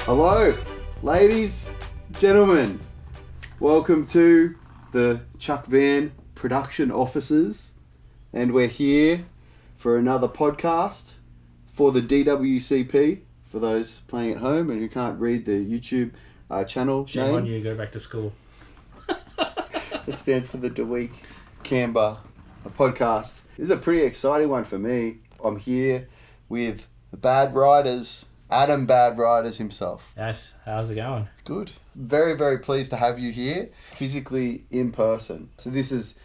Hello, ladies, gentlemen. Welcome to the Chuck Van production offices, and we're here for another podcast for the DWCP. For those playing at home and who can't read the YouTube channel Shame name. on you, go back to school. It stands for the DWCP Camber, a podcast. This is a pretty exciting one for me. I'm here with the Bad Riders, Adam Bad Riders himself. Yes, how's it going? Good. Very, very pleased to have you here, physically in person. So this is,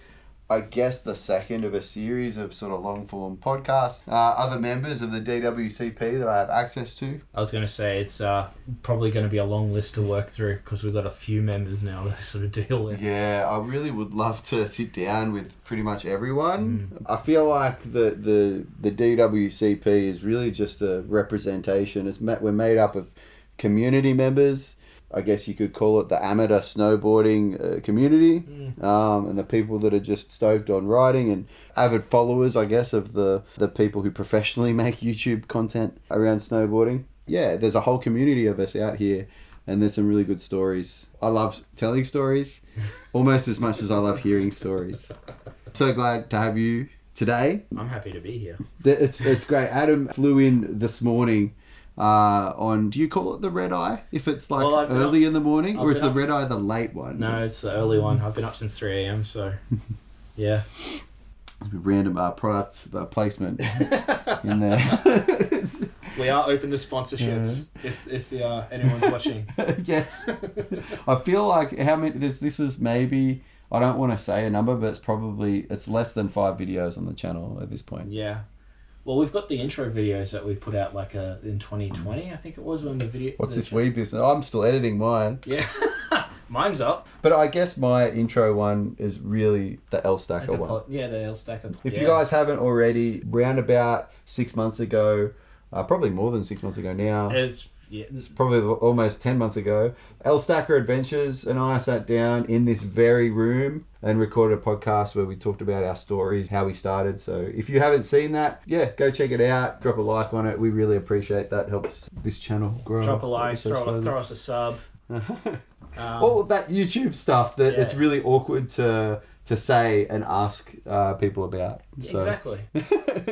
I guess, the second of a series of sort of long-form podcasts. Other members of the DWCP that I have access to. I was going to say it's probably going to be a long list to work through because we've got a few members now to sort of deal with. Yeah, I really would love to sit down with pretty much everyone. I feel like the DWCP is really just a representation. We're made up of community members. I guess you could call it the amateur snowboarding community, and the people that are just stoked on riding, and avid followers, I guess, of the people who professionally make YouTube content around snowboarding. Yeah, there's a whole community of us out here, and there's some really good stories. I love telling stories almost as much as I love hearing stories. So glad to have you today. I'm happy to be here. It's great. Adam flew in this morning on, do you call it the red eye if it's like early in the morning, or is the red eye the late one? No, it's the early one. I've been up since 3 a.m, so yeah. Random product placement in there. We are open to sponsorships if anyone's watching. Yes. I feel like how many this is maybe, I don't want to say a number, but it's less than 5 videos on the channel at this point. Yeah. Well, we've got the intro videos that we put out in 2020, I think it was, when the video... What's this wee business? I'm still editing mine. Yeah. Mine's up. But I guess my intro one is really the Ellstacker one. Yeah, the Ellstacker. If you guys haven't already, round about 6 months ago, probably more than 6 months ago now. It's probably almost 10 months ago. Ellstacker Adventures and I sat down in this very room and recorded a podcast where we talked about our stories, how we started. So if you haven't seen that, go check it out. Drop a like on it. We really appreciate that. Helps this channel grow. Drop a like, throw us a sub. All of that YouTube stuff that it's really awkward to say and ask people about. So. Exactly.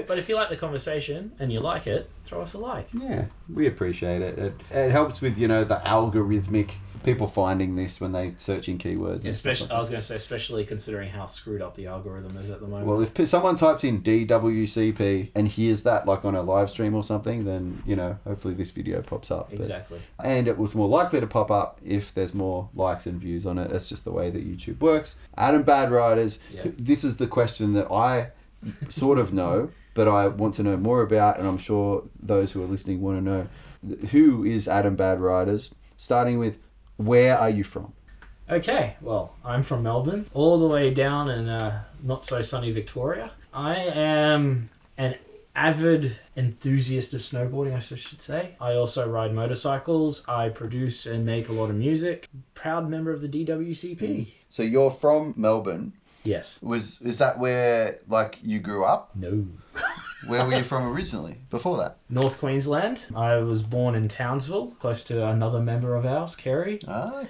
But if you like the conversation and you like it, throw us a like. Yeah, we appreciate it. It helps with, the algorithmic people finding this when they searching keywords. Especially, I was going to say, especially considering how screwed up the algorithm is at the moment. Well, if someone types in DWCP and hears that like on a live stream or something, then, hopefully this video pops up. Exactly. And it was more likely to pop up if there's more likes and views on it. That's just the way that YouTube works. Adam Bad Riders, this is the question that I sort of know, but I want to know more about, and I'm sure those who are listening want to know. Who is Adam Bad Riders? Starting with, where are you from? Okay, well, I'm from Melbourne, all the way down in not so sunny Victoria. I am an avid enthusiast of snowboarding, I should say. I also ride motorcycles. I produce and make a lot of music. Proud member of the DWCP. So you're from Melbourne. Yes. Is that where you grew up? No. Where were you from originally, before that? North Queensland. I was born in Townsville, close to another member of ours, Kerry.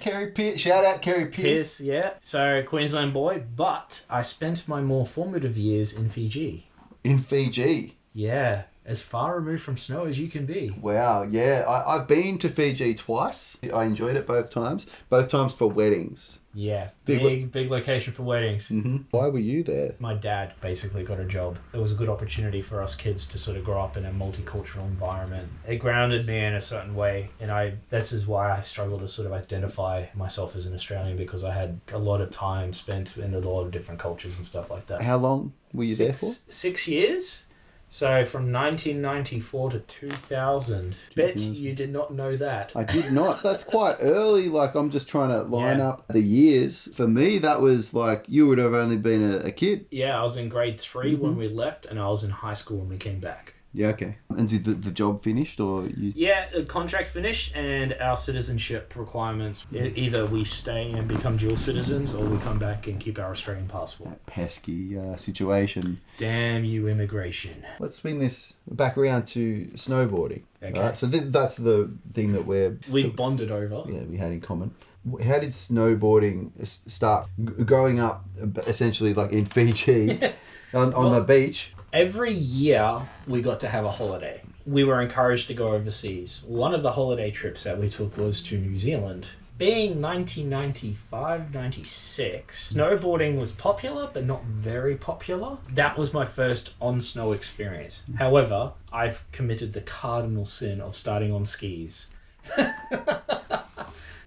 Kerry Pierce. Shout out Kerry Pierce. Yeah. So, Queensland boy, but I spent my more formative years in Fiji. In Fiji? Yeah. As far removed from snow as you can be. Wow, yeah. I've been to Fiji twice. I enjoyed it both times. Both times for weddings. Yeah, big location for weddings. Mm-hmm. Why were you there? My dad basically got a job. It was a good opportunity for us kids to sort of grow up in a multicultural environment. It grounded me in a certain way, and this is why I struggle to sort of identify myself as an Australian, because I had a lot of time spent in a lot of different cultures and stuff like that. How long were you there for? 6 years. So from 1994 to 2000. Bet you did not know that. I did not. That's quite early. I'm just trying to line up the years. For me, that was you would have only been a kid. Yeah, I was in grade 3 when we left, and I was in high school when we came back. Yeah, okay. And did the job finished or you... Yeah, the contract finished and our citizenship requirements. Either we stay and become dual citizens or we come back and keep our Australian passport. That pesky situation. Damn you, immigration. Let's swing this back around to snowboarding. Okay. Right? So that's the thing that we bonded over. Yeah, we had in common. How did snowboarding start? Growing up essentially like in Fiji on the beach. Every year we got to have a holiday. We were encouraged to go overseas. One of the holiday trips that we took was to New Zealand. Being 1995, 96, snowboarding was popular, but not very popular. That was my first on-snow experience. However, I've committed the cardinal sin of starting on skis.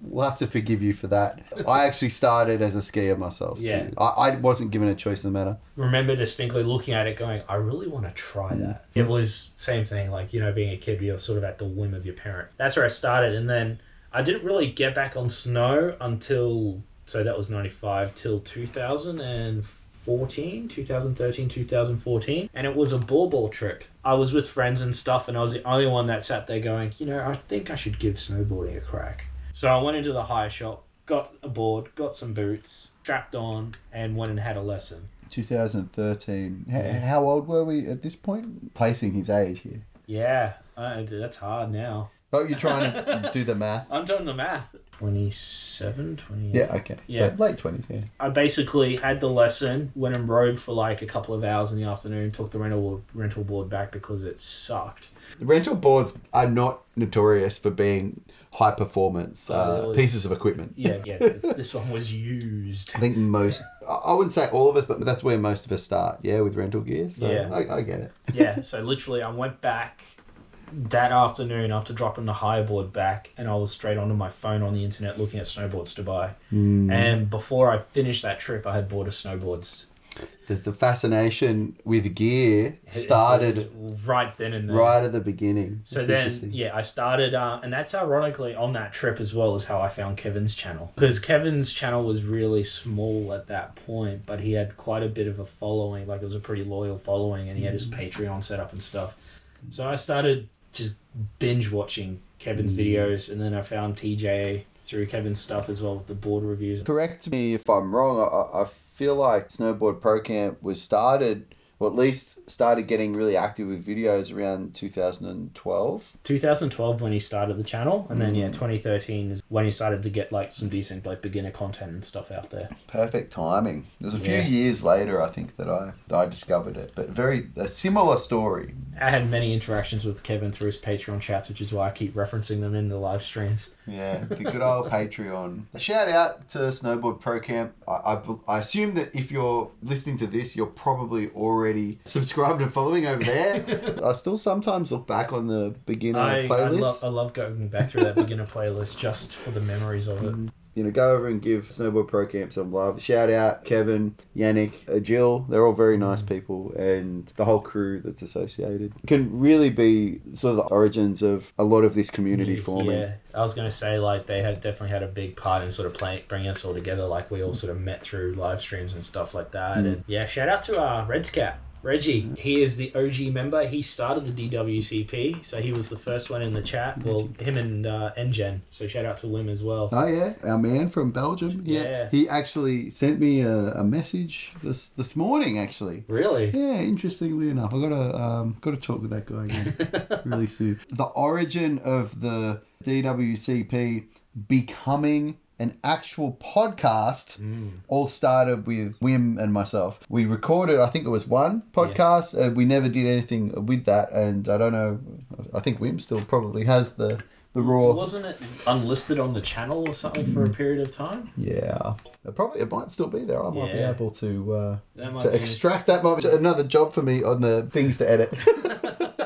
We'll have to forgive you for that. I actually started as a skier myself too. I wasn't given a choice in the matter. Remember distinctly looking at it going, I really want to try that. It was same thing, like, you know, being a kid, you're sort of at the whim of your parent. That's where I started, and then I didn't really get back on snow until, so that was 95, till 2013, 2014. And it was a ball trip. I was with friends and stuff, and I was the only one that sat there going, you know, I think I should give snowboarding a crack. So I went into the hire shop, got a board, got some boots, strapped on, and went and had a lesson. 2013. How old were we at this point? Placing his age here. Yeah, that's hard now. Oh, you're trying to do the math? I'm doing the math. 27, 28. Yeah, okay. Yeah. So late 20s, yeah. I basically had the lesson, went and rode for like a couple of hours in the afternoon, took the rental board back because it sucked. The rental boards are not notorious for being high performance pieces of equipment. Yeah, this one was used. I think I wouldn't say all of us, but that's where most of us start, with rental gear. So yeah. I get it. Yeah, so literally I went back that afternoon after dropping the hire board back, and I was straight onto my phone on the internet looking at snowboards to buy. And before I finished that trip, I had bought a snowboards. The fascination with gear started right then and there. Right at the beginning. So then, I started, and that's ironically on that trip as well as how I found Kevin's channel. Because Kevin's channel was really small at that point, but he had quite a bit of a following. Like, it was a pretty loyal following, and he had his Patreon set up and stuff. So I started just binge watching Kevin's videos, and then I found TJ through Kevin's stuff as well with the board reviews. Correct me if I'm wrong. I feel like Snowboard Pro Camp was started, or at least started getting really active with videos around 2012. 2012 when he started the channel, and then 2013 is when he started to get like some decent like beginner content and stuff out there. Perfect timing. There's a few years later, I think, that I discovered it, but a similar story. I had many interactions with Kevin through his Patreon chats, which is why I keep referencing them in the live streams. Yeah, the good old Patreon. A shout out to Snowboard Pro Camp. I assume that if you're listening to this, you're probably already subscribed and following over there. I still sometimes look back on the beginner playlist. I love going back through that beginner playlist just for the memories of it. Go over and give Snowboard Pro Camp some love. Shout out Kevin, Yanick, Jill. They're all very nice people, and the whole crew that's associated. It can really be sort of the origins of a lot of this community forming. Yeah, I was going to say, like, they had definitely had a big part in sort of bringing us all together. Like, we all sort of met through live streams and stuff like that. And shout out to Reds Cat. Reggie, he is the OG member. He started the DWCP, so he was the first one in the chat. Well, him and Ngen, so shout out to Lim as well. Oh yeah, our man from Belgium. Yeah. He actually sent me a message this morning, actually. Really? Yeah, interestingly enough. I got to talk with that guy again really soon. The origin of the DWCP becoming an actual podcast all started with Wim and myself. We recorded, I think it was one podcast. We never did anything with that, and I don't know, I think Wim still probably has the raw... Wasn't it unlisted on the channel or something for a period of time? Yeah. It might still be there. I might be able to extract that. Might be another job for me on the things to edit.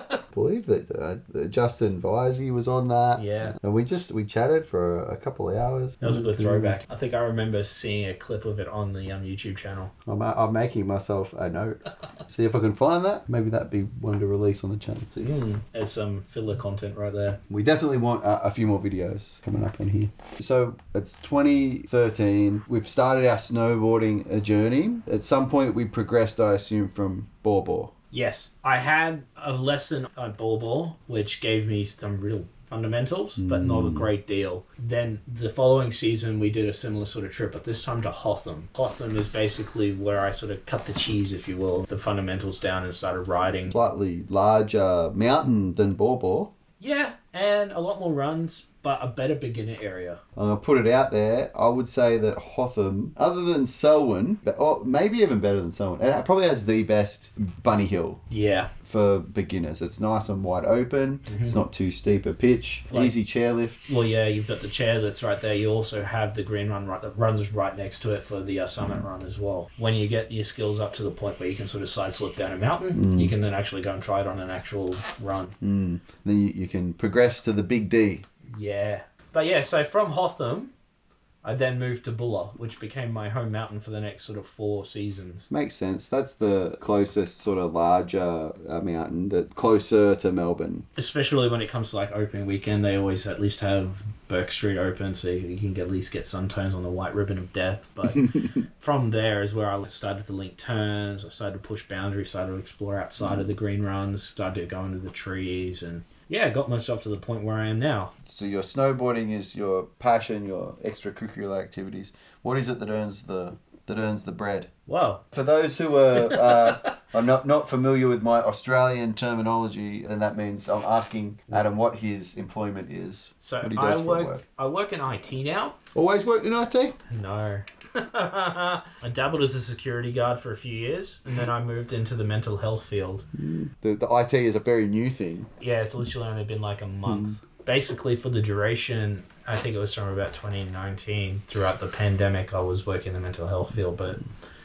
I believe that Justin Visey was on that. Yeah. And we chatted for a couple of hours. That was a good throwback. I think I remember seeing a clip of it on the YouTube channel. I'm making myself a note. See if I can find that. Maybe that'd be one to release on the channel too. There's some filler content right there. We definitely want a few more videos coming up on here. So it's 2013. We've started our snowboarding journey. At some point we progressed, I assume, from Board. Yes. I had a lesson at ball, which gave me some real fundamentals, but not a great deal. Then the following season, we did a similar sort of trip, but this time to Hotham. Hotham is basically where I sort of cut the cheese, if you will, the fundamentals down and started riding. Slightly larger mountain than Ball. Yeah, and a lot more runs, but a better beginner area. I'm going to put it out there. I would say that Hotham, other than Selwyn, or maybe even better than Selwyn, it probably has the best bunny hill. Yeah. For beginners. It's nice and wide open. It's not too steep a pitch. Easy chairlift. Well, yeah, you've got the chair that's right there. You also have the green run that runs right next to it for the summit run as well. When you get your skills up to the point where you can sort of side slip down a mountain, you can then actually go and try it on an actual run. Then you can progress to the big D. Yeah. But yeah, so from Hotham, I then moved to Buller, which became my home mountain for the next sort of 4 seasons. Makes sense. That's the closest sort of larger mountain that's closer to Melbourne. Especially when it comes to like opening weekend, they always at least have Burke Street open so you can at least get suntones on the white ribbon of death. But from there is where I started to link turns, I started to push boundaries, started to explore outside of the green runs, started to go into the trees, and yeah, I got myself to the point where I am now. So your snowboarding is your passion, your extracurricular activities. What is it that earns the bread? Well, for those who are not familiar with my Australian terminology, and that means I'm asking Adam what his employment is. So what he does I work in IT now. Always worked in IT? No. I dabbled as a security guard for a few years, and then I moved into the mental health field. The IT is a very new thing. Yeah, it's literally only been like a month. Basically, for the duration, I think it was from about 2019, throughout the pandemic, I was working in the mental health field, but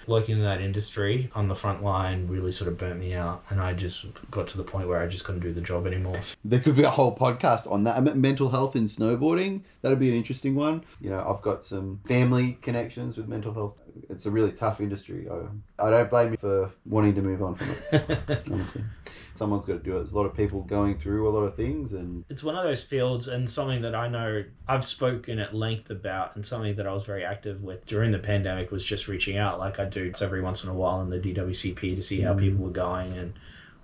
working in that industry on the front line really sort of burnt me out, and I just got to the point where I just couldn't do the job anymore. There could be a whole podcast on that. Mental health in snowboarding, that'd be an interesting one. You know, I've got some family connections with mental health. It's a really tough industry. I don't blame you for wanting to move on from it, honestly. Someone's got to do it. There's a lot of people going through a lot of things, and it's one of those fields, and something that I know I've spoken at length about, and something that I was very active with during the pandemic was just reaching out, like I do every once in a while in the DWCP, to see how people were going and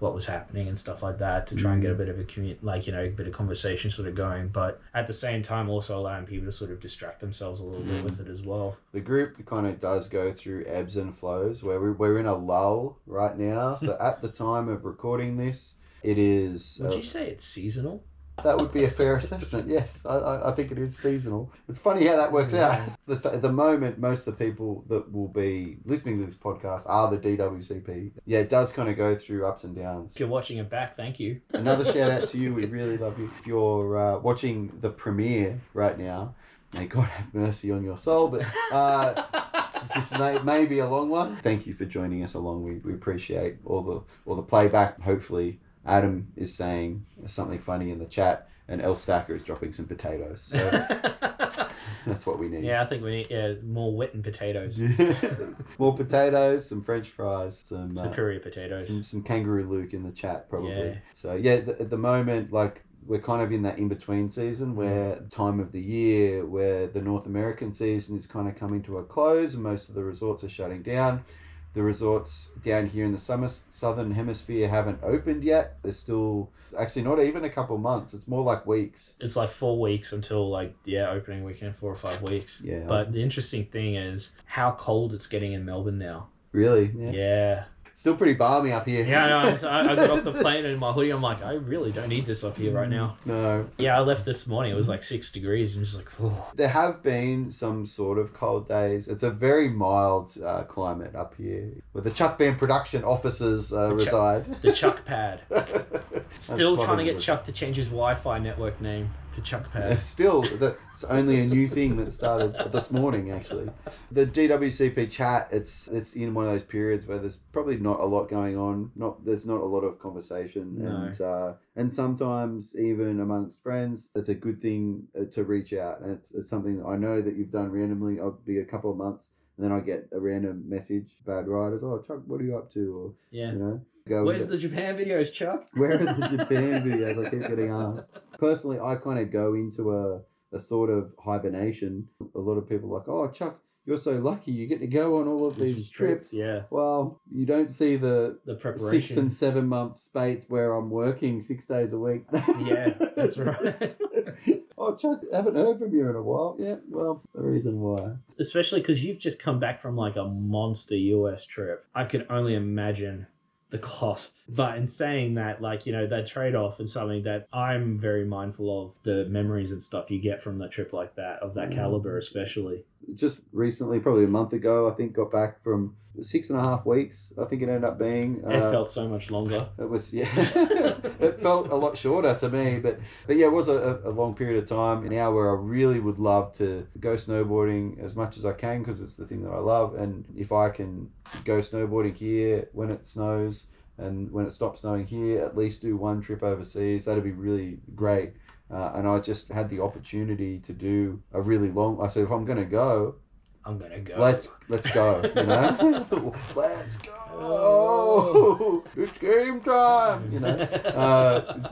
what was happening and stuff like that, to try and get a bit of a a bit of conversation sort of going, but at the same time also allowing people to sort of distract themselves a little bit with it as well. The group kind of does go through ebbs and flows, where we're in a lull right now. So at the time of recording this, it is... Would you say it's seasonal? That would be a fair assessment, yes. I think it is seasonal. It's funny how that works out. At the moment, most of the people that will be listening to this podcast are the DWCP. Yeah, it does kind of go through ups and downs. If you're watching it back, thank you. Another shout out to you. We really love you. If you're watching the premiere right now, may God have mercy on your soul, but this may be a long one. Thank you for joining us along. We appreciate all the playback. Hopefully Adam is saying something funny in the chat, and Ellstacker is dropping some potatoes. So that's what we need. Yeah, I think we need more wet and potatoes. More potatoes, some French fries, some superior potatoes, some Kangaroo Luke in the chat probably. Yeah. So yeah, at the moment, like, we're kind of in that in-between season where time of the year where the North American season is kind of coming to a close and most of the resorts are shutting down. The resorts down here in the southern hemisphere haven't opened yet. They're still actually not even a couple months. It's more like weeks. It's like 4 weeks until opening weekend, 4 or 5 weeks. Yeah. But the interesting thing is how cold it's getting in Melbourne now. Really? Yeah. Still pretty balmy up here. Yeah, I know. I got off the plane in my hoodie. I'm like, I really don't need this up here right now. No. Yeah, I left this morning. It was like 6 degrees and just like, oh. There have been some sort of cold days. It's a very mild climate up here where the Chuck Van production offices reside. The Chuck Pad. Still trying to get Chuck to change his Wi-Fi network name to Chuck Pad. It's only a new thing that started this morning, actually. The DWCP chat, it's in one of those periods where there's probably not a lot going on. There's not a lot of conversation. No. And sometimes even amongst friends, it's a good thing to reach out. And it's something that I know that you've done randomly. I'll be a couple of months and then I get a random message, bad riders, oh, Chuck, what are you up to? Or, yeah. You know. Where's the Japan videos, Chuck? Where are the Japan videos? I keep getting asked. Personally, I kind of go into a sort of hibernation. A lot of people are like, oh, Chuck, you're so lucky you get to go on all of these trips. Yeah. Well, you don't see the preparation. 6 and 7 month spates where I'm working 6 days a week. Yeah, that's right. Oh, Chuck, haven't heard from you in a while. Yeah, well, the reason why. Especially because you've just come back from like a monster US trip. I can only imagine the cost. But in saying that, like, you know, that trade-off is something that I'm very mindful of, the memories and stuff you get from a trip like that, of that caliber especially. Just recently, probably a month ago, I think, got back from 6.5 weeks. I think it ended up being. It felt so much longer. It was, yeah. It felt a lot shorter to me, but yeah, it was a long period of time now where I really would love to go snowboarding as much as I can because it's the thing that I love. And if I can go snowboarding here when it snows and when it stops snowing here, at least do one trip overseas, that'd be really great. And I just had the opportunity to do a really long. I said, if I'm gonna go, I'm gonna go. Let's go. You know, let's go. Oh, it's game time. You know,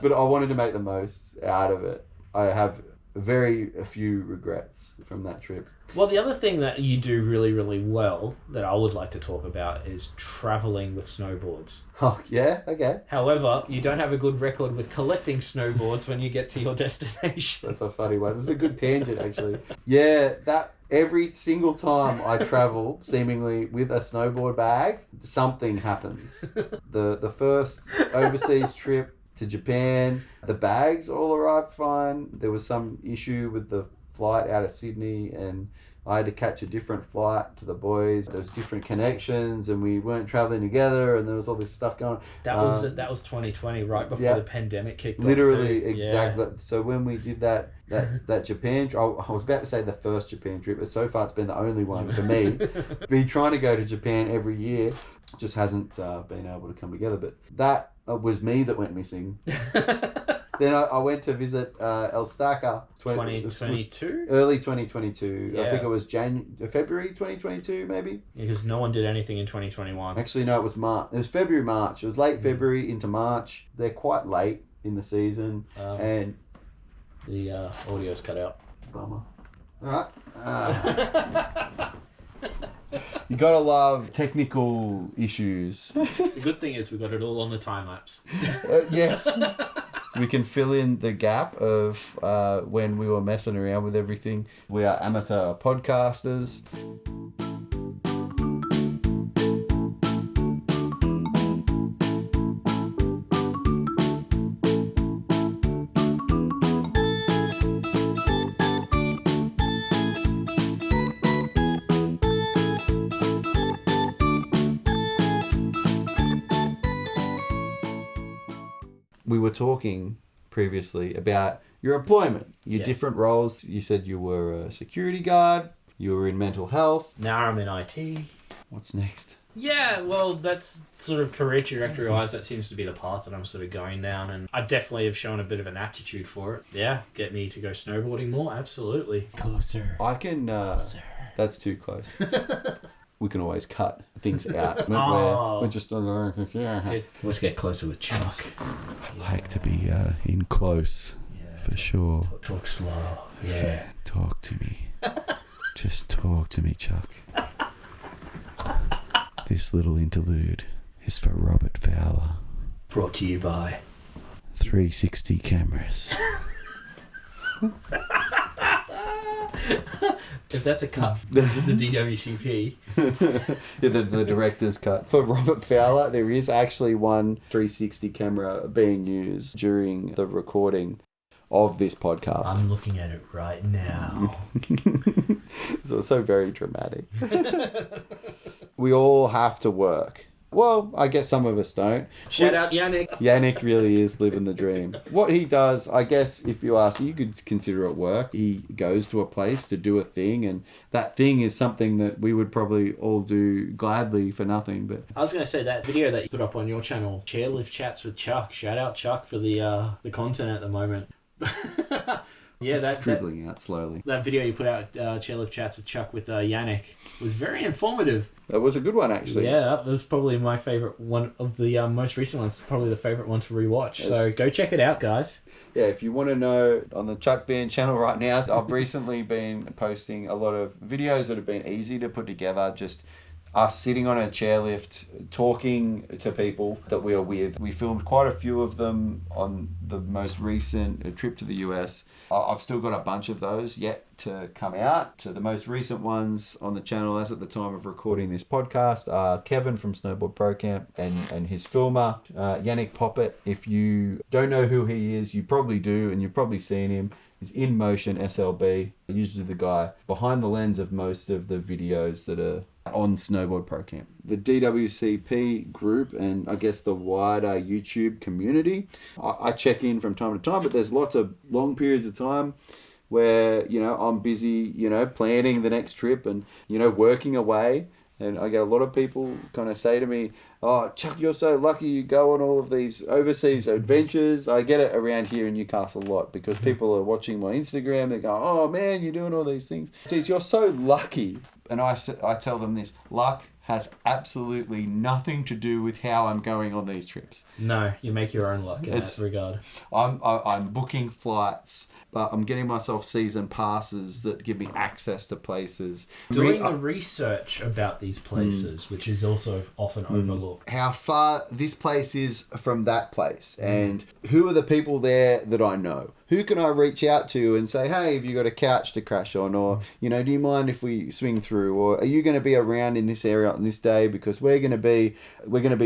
but I wanted to make the most out of it. I have a few regrets from that trip. Well, the other thing that you do really, really well that I would like to talk about is traveling with snowboards. Oh, yeah? Okay. However, you don't have a good record with collecting snowboards when you get to your destination. That's a funny one. This is a good tangent, actually. Yeah, that every single time I travel, seemingly with a snowboard bag, something happens. The first overseas trip to Japan, the bags all arrived fine. There was some issue with the flight out of Sydney and I had to catch a different flight to the boys. There was different connections and we weren't traveling together and there was all this stuff going on. That was 2020, right before the pandemic kicked off. Literally, exactly. Yeah. So when we did that Japan trip, I was about to say the first Japan trip, but so far it's been the only one for me. Been trying to go to Japan every year, just hasn't been able to come together. But that was me that went missing. Then I went to visit Ellstacker. 2022? Early 2022. Yeah. I think it was February 2022, maybe. Yeah, because no one did anything in 2021. Actually, no, it was March. It was February, March. It was late February into March. They're quite late in the season. And the audio's cut out. Bummer. All right. You gotta love technical issues. The good thing is we got it all on the time lapse. Yes. We can fill in the gap of when we were messing around with everything. We are amateur podcasters. We were talking previously about your employment, your different roles. You said you were a security guard, you were in mental health. Now I'm in IT. What's next? Yeah, well, that's sort of career trajectory-wise, that seems to be the path that I'm sort of going down, and I definitely have shown a bit of an aptitude for it. Yeah, get me to go snowboarding more, absolutely. Closer. I can... Closer. That's too close. We can always cut things out. We're just... Let's get closer with Chuck. I like to be in close, for sure. Talk slow, yeah. Talk to me. Just talk to me, Chuck. This little interlude is for Robert Fowler. Brought to you by 360 cameras. If that's a cut from the DWCP. the director's cut. For Robert Fowler, there is actually one 360 camera being used during the recording of this podcast. I'm looking at it right now. So very dramatic. We all have to work. Well, I guess some of us don't. Shout out Yanick. Yanick really is living the dream. What he does, I guess, if you ask, you could consider it work. He goes to a place to do a thing, and that thing is something that we would probably all do gladly for nothing. But I was going to say, that video that you put up on your channel, Chairlift Chats with Chuck. Shout out Chuck for the content at the moment. Yeah, It's dribbling out slowly. That video you put out, Chairlift Chats with Chuck with Yanick, was very informative. That was a good one, actually. Yeah, that was probably my favourite one of the most recent ones. Probably the favourite one to rewatch. Yes. So go check it out, guys. Yeah, if you want to know, on the Chuck Van channel right now, I've recently been posting a lot of videos that have been easy to put together, just us sitting on a chairlift, talking to people that we are with. We filmed quite a few of them on the most recent trip to the US. I've still got a bunch of those yet to come out. So the most recent ones on the channel, as at the time of recording this podcast, are Kevin from Snowboard Pro Camp and his filmer, Yanick Poppet. If you don't know who he is, you probably do, and you've probably seen him. He's In Motion SLB, usually the guy behind the lens of most of the videos that are on Snowboard Pro Camp. The DWCP group and I guess the wider YouTube community, I check in from time to time, but there's lots of long periods of time where, you know, I'm busy, you know, planning the next trip and, you know, working away. And I get a lot of people kind of say to me, "Oh, Chuck, you're so lucky you go on all of these overseas adventures." I get it around here in Newcastle a lot because people are watching my Instagram. They go, "Oh, man, you're doing all these things." Geez, you're so lucky. And I tell them this, luck has absolutely nothing to do with how I'm going on these trips. No, you make your own luck in that regard. I'm booking flights, but I'm getting myself season passes that give me access to places. Doing the research about these places, which is also often overlooked. How far this place is from that place, and who are the people there that I know? Who can I reach out to and say, "Hey, have you got a couch to crash on?" Or, you know, "Do you mind if we swing through?" Or, "Are you going to be around in this area on this day because we're going to be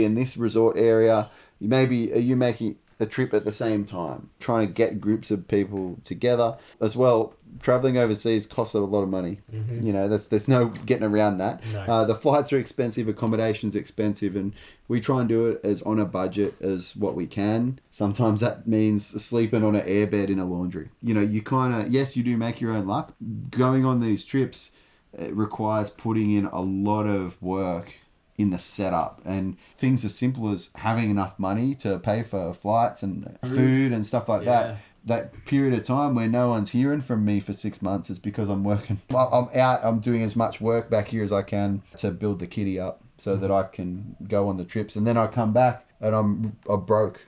in this resort area? Maybe are you making a trip at the same time?" Trying to get groups of people together as well. Traveling overseas costs a lot of money. You know, there's no getting around that. No. The flights are expensive, accommodation's expensive, and we try and do it as on a budget as what we can. Sometimes that means sleeping on an airbed in a laundry. You know, you kind of, yes, you do make your own luck. Going on these trips, it requires putting in a lot of work in the setup, and things as simple as having enough money to pay for flights and food and stuff like that. That period of time where no one's hearing from me for 6 months is because I'm working. I'm out, I'm doing as much work back here as I can to build the kitty up so that I can go on the trips. And then I come back and I'm broke.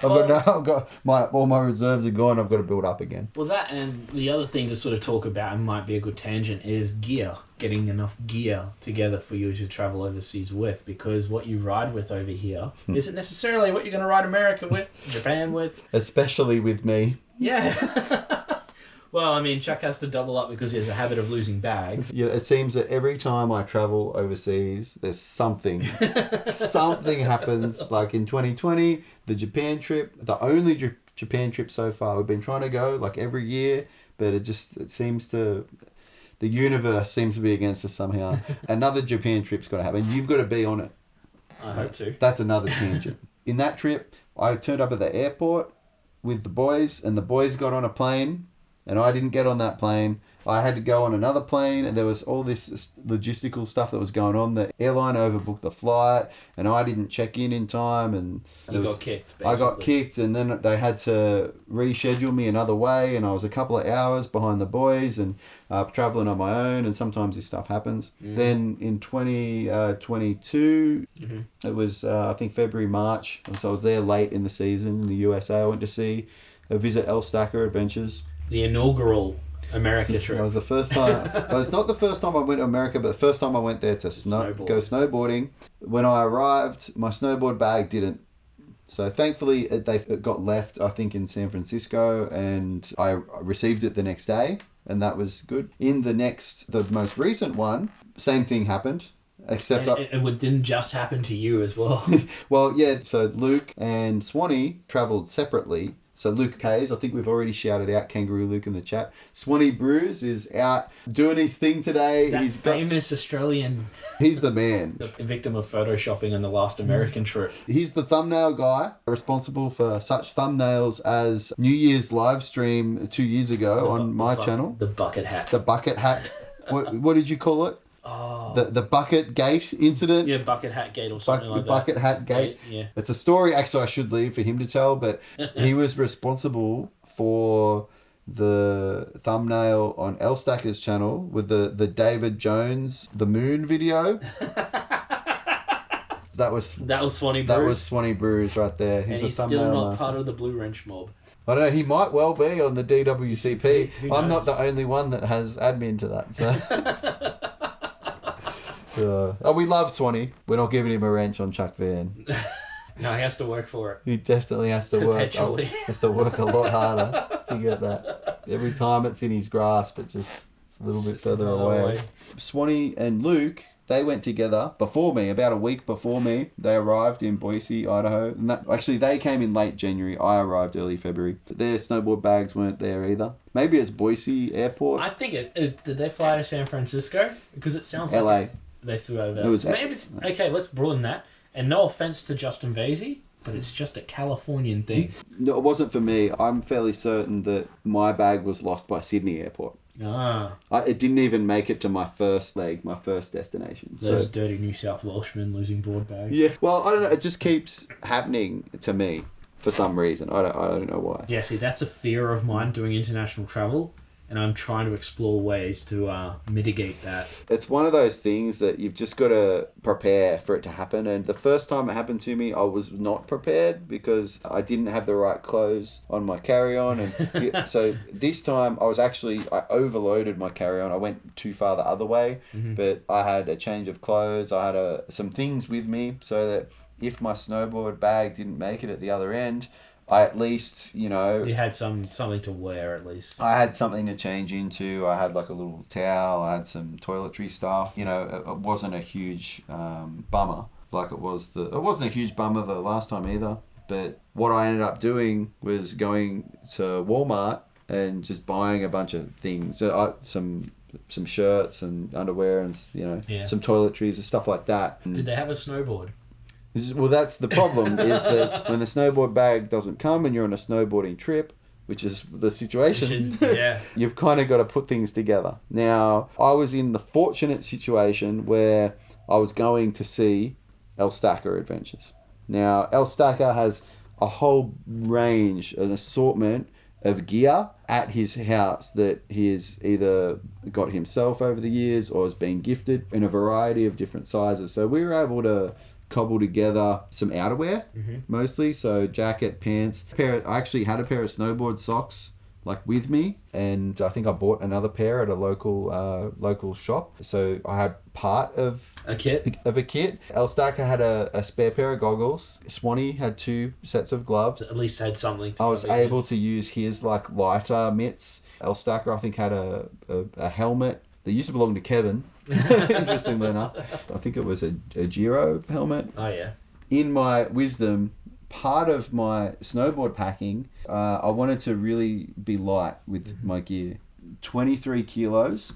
I've got all my reserves are gone. I've got to build up again. Well, that, and the other thing to sort of talk about, and might be a good tangent, is gear. Getting enough gear together for you to travel overseas with, because what you ride with over here isn't necessarily what you're going to ride America with, Japan with. Especially with me. Yeah. Well, I mean, Chuck has to double up because he has a habit of losing bags. Yeah, it seems that every time I travel overseas, there's something. Something happens. Like in 2020, the Japan trip, the only Japan trip so far. We've been trying to go like every year, but it seems to... The universe seems to be against us somehow. Another Japan trip's got to happen. You've got to be on it. I hope to. That's another tangent. In that trip, I turned up at the airport with the boys, and the boys got on a plane, and I didn't get on that plane. I had to go on another plane, and there was all this logistical stuff that was going on. The airline overbooked the flight, and I didn't check in time, and got kicked, basically. I got kicked, and then they had to reschedule me another way, and I was a couple of hours behind the boys, and traveling on my own, and sometimes this stuff happens. Then in 2022, it was, I think, February, March, so I was there late in the season in the USA. I went to visit Ellstacker Adventures. The inaugural America trip. It was the first time. Well, it's not the first time I went to America, but the first time I went there to go snowboarding. When I arrived, my snowboard bag didn't. So thankfully, it got left, I think, in San Francisco, and I received it the next day, and that was good. The most recent one, same thing happened. Except it didn't just happen to you as well. Well, yeah. So Luke and Swanny travelled separately. So Luke Hayes, I think we've already shouted out Kangaroo Luke in the chat. Swanny Brewz is out doing his thing today. That famous Australian. He's the man. The victim of photoshopping on the last American trip. He's the thumbnail guy, responsible for such thumbnails as New Year's live stream 2 years ago on my channel. The bucket hat. The bucket hat. What did you call it? Oh. The bucket gate incident. Yeah, bucket hat gate or something like that. The bucket hat gate. Yeah. It's a story actually I should leave for him to tell, but he was responsible for the thumbnail on Ellstacker's channel with the David Jones, the moon video. That was Swanny Brewz. That was Swanny Brewz right there. He's still not part of the Blue Wrench mob. I don't know, he might well be on the DWCP. I'm not the only one that has admin to that. So. We love Swanny. We're not giving him a wrench on Chuck Van. No, he has to work for it. He definitely has to work. Has to work a lot harder to get that. Every time it's in his grasp, it's a little bit further away. Swanny and Luke, they went together before me, about a week before me. They arrived in Boise, Idaho. And actually, they came in late January. I arrived early February. But their snowboard bags weren't there either. Maybe it's Boise Airport. I think did they fly to San Francisco? Because it sounds like LA. They flew over. Maybe it's okay. Let's broaden that. And no offense to Justin Vasey, but it's just a Californian thing. No, it wasn't for me. I'm fairly certain that my bag was lost by Sydney Airport. It didn't even make it to my first leg, my first destination. Those dirty New South Welshmen losing board bags. Yeah. Well, I don't know. It just keeps happening to me for some reason. I don't know why. Yeah. See, that's a fear of mine doing international travel. And I'm trying to explore ways to mitigate that. It's one of those things that you've just got to prepare for it to happen. And the first time it happened to me, I was not prepared because I didn't have the right clothes on my carry-on. And so this time I overloaded my carry-on. I went too far the other way, but I had a change of clothes. I had some things with me so that if my snowboard bag didn't make it at the other end, I at least, you had something to wear at least. I had something to change into. I had like a little towel. I had some toiletry stuff. It wasn't a huge bummer like it was it wasn't a huge bummer the last time either. But what I ended up doing was going to Walmart and just buying a bunch of things. Some shirts and underwear and, some toiletries and stuff like that. Did they have a snowboard? Well, that's the problem, is that when the snowboard bag doesn't come and you're on a snowboarding trip, which is the situation, you've kind of got to put things together. Now, I was in the fortunate situation where I was going to see Ellstacker Adventures. Now, Ellstacker has a whole range, an assortment of gear at his house that he has either got himself over the years or has been gifted in a variety of different sizes. So we were able to cobble together some outerwear, mostly. So jacket, pants. I actually had a pair of snowboard socks with me, and I think I bought another pair at a local shop. So I had part of a kit. Ellstacker had a spare pair of goggles. Swanny had 2 sets of gloves. At least had something. I was able to use his lighter mitts. Ellstacker, I think, had a helmet that used to belong to Kevin. Interestingly enough, I think it was a Giro helmet. Oh yeah. In my wisdom, part of my snowboard packing, I wanted to really be light with my gear. 23 kilos,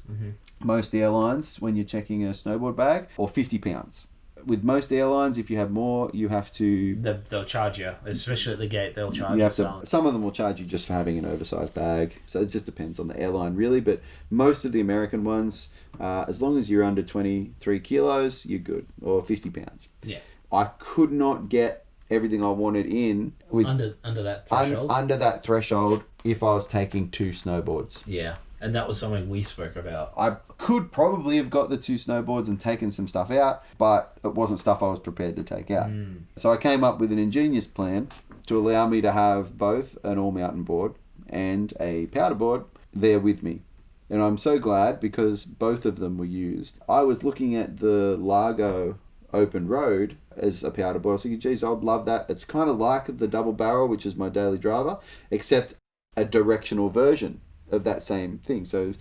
most airlines when you're checking a snowboard bag, or 50 pounds. With most airlines, if you have more, you have to... They'll charge you, especially at the gate, they'll charge you. Some of them will charge you just for having an oversized bag. So it just depends on the airline, really. But most of the American ones, as long as you're under 23 kilos, you're good, or 50 pounds. Yeah. I could not get everything I wanted in with under that threshold. Under that threshold, if I was taking 2 snowboards. Yeah. And that was something we spoke about. I could probably have got the 2 snowboards and taken some stuff out, but it wasn't stuff I was prepared to take out. So I came up with an ingenious plan to allow me to have both an all-mountain board and a powder board there with me. And I'm so glad because both of them were used. I was looking at the Largo open road as a powder board. I was thinking, geez, I'd love that. It's kind of like the double barrel, which is my daily driver, except a directional version of that same thing. So,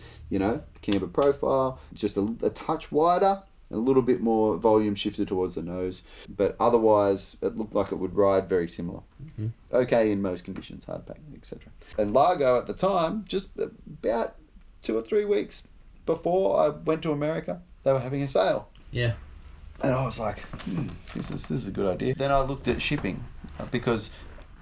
camber profile, just a touch wider, a little bit more volume shifted towards the nose, but otherwise it looked like it would ride very similar. Okay in most conditions, hard pack, etc. And Largo at the time, just about 2 or 3 weeks before I went to America, they were having a sale. Yeah. And I was like, this is a good idea. Then I looked at shipping because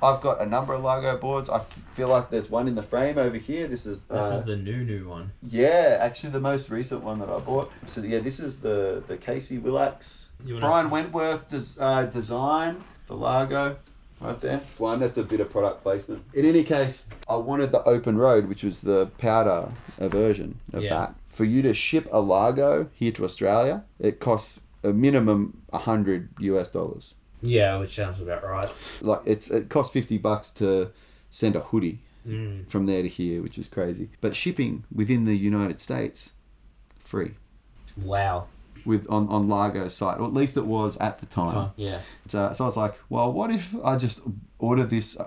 I've got a number of Largo boards. I feel like there's one in the frame over here. This is the new one. Yeah, actually the most recent one that I bought. So yeah, this is the Casey Willax Brian Wentworth design, the Largo. right there. One, that's a bit of product placement. In any case, I wanted the open road, which was the powder version of that. For you to ship a Largo here to Australia, it costs a minimum $100. Yeah, which sounds about right. Like it costs $50 to send a hoodie from there to here, which is crazy. But shipping within the United States, free. Wow. On Largo's site, or at least it was at the time. Yeah. So I was like, well, what if I just order this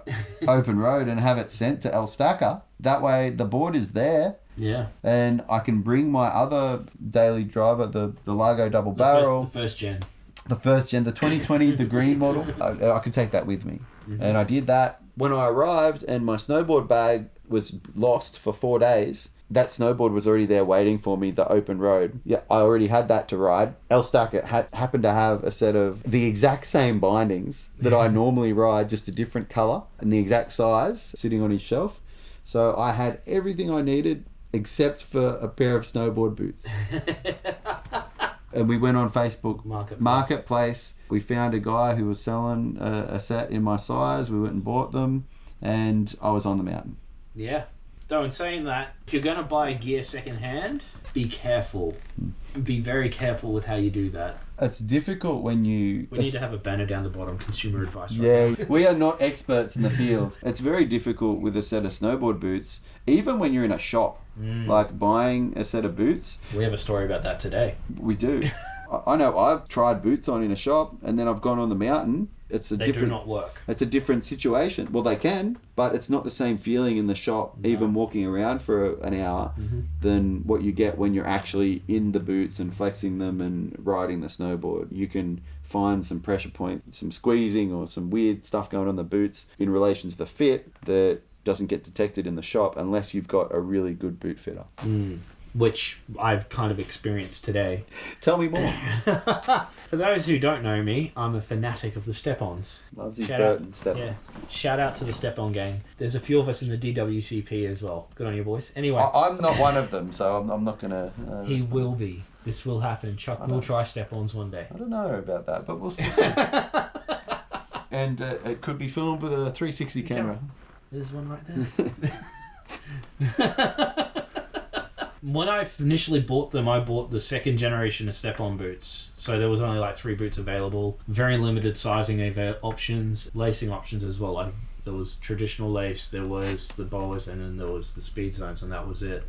open road and have it sent to Ellstacker? That way the board is there. Yeah. And I can bring my other daily driver, the Largo double barrel. The first gen. The 2020, the green model. I could take that with me. Mm-hmm. And I did that. When I arrived and my snowboard bag was lost for 4 days, that snowboard was already there waiting for me, the open road. Yeah, I already had that to ride. Ellstacker happened to have a set of the exact same bindings that I normally ride, just a different colour and the exact size, sitting on his shelf. So I had everything I needed except for a pair of snowboard boots. And we went on Facebook Marketplace. We found a guy who was selling a set in my size. We went and bought them, and I was on the mountain. Yeah. Though in saying that, if you're going to buy gear secondhand, be careful. Be very careful with how you do that. It's difficult when you... We need to have a banner down the bottom, consumer advice. Right now. We are not experts in the field. It's very difficult with a set of snowboard boots, even when you're in a shop, like buying a set of boots. We have a story about that today. We do. I know I've tried boots on in a shop, and then I've gone on the mountain. They do not work. It's a different situation. Well, they can, but it's not the same feeling in the shop, even walking around for an hour, than what you get when you're actually in the boots and flexing them and riding the snowboard. You can find some pressure points, some squeezing or some weird stuff going on the boots in relation to the fit that doesn't get detected in the shop unless you've got a really good boot fitter. Which I've kind of experienced today. Tell me more. For those who don't know me, I'm a fanatic of the step-ons. Loves his Burton step-ons. Yeah. Shout out to the step-on gang. There's a few of us in the DWCP as well. Good on you, boys. Anyway. I'm not one of them, so I'm not going to... he will be. This will happen. Chuck will try step-ons one day. I don't know about that, but we'll see. And it could be filmed with a 360 camera. There's one right there. When I initially bought them, I bought the second generation of step-on boots. So there was only like 3 boots available. Very limited sizing options, lacing options as well. Like there was traditional lace, there was the boas, and then there was the speed zones, and that was it.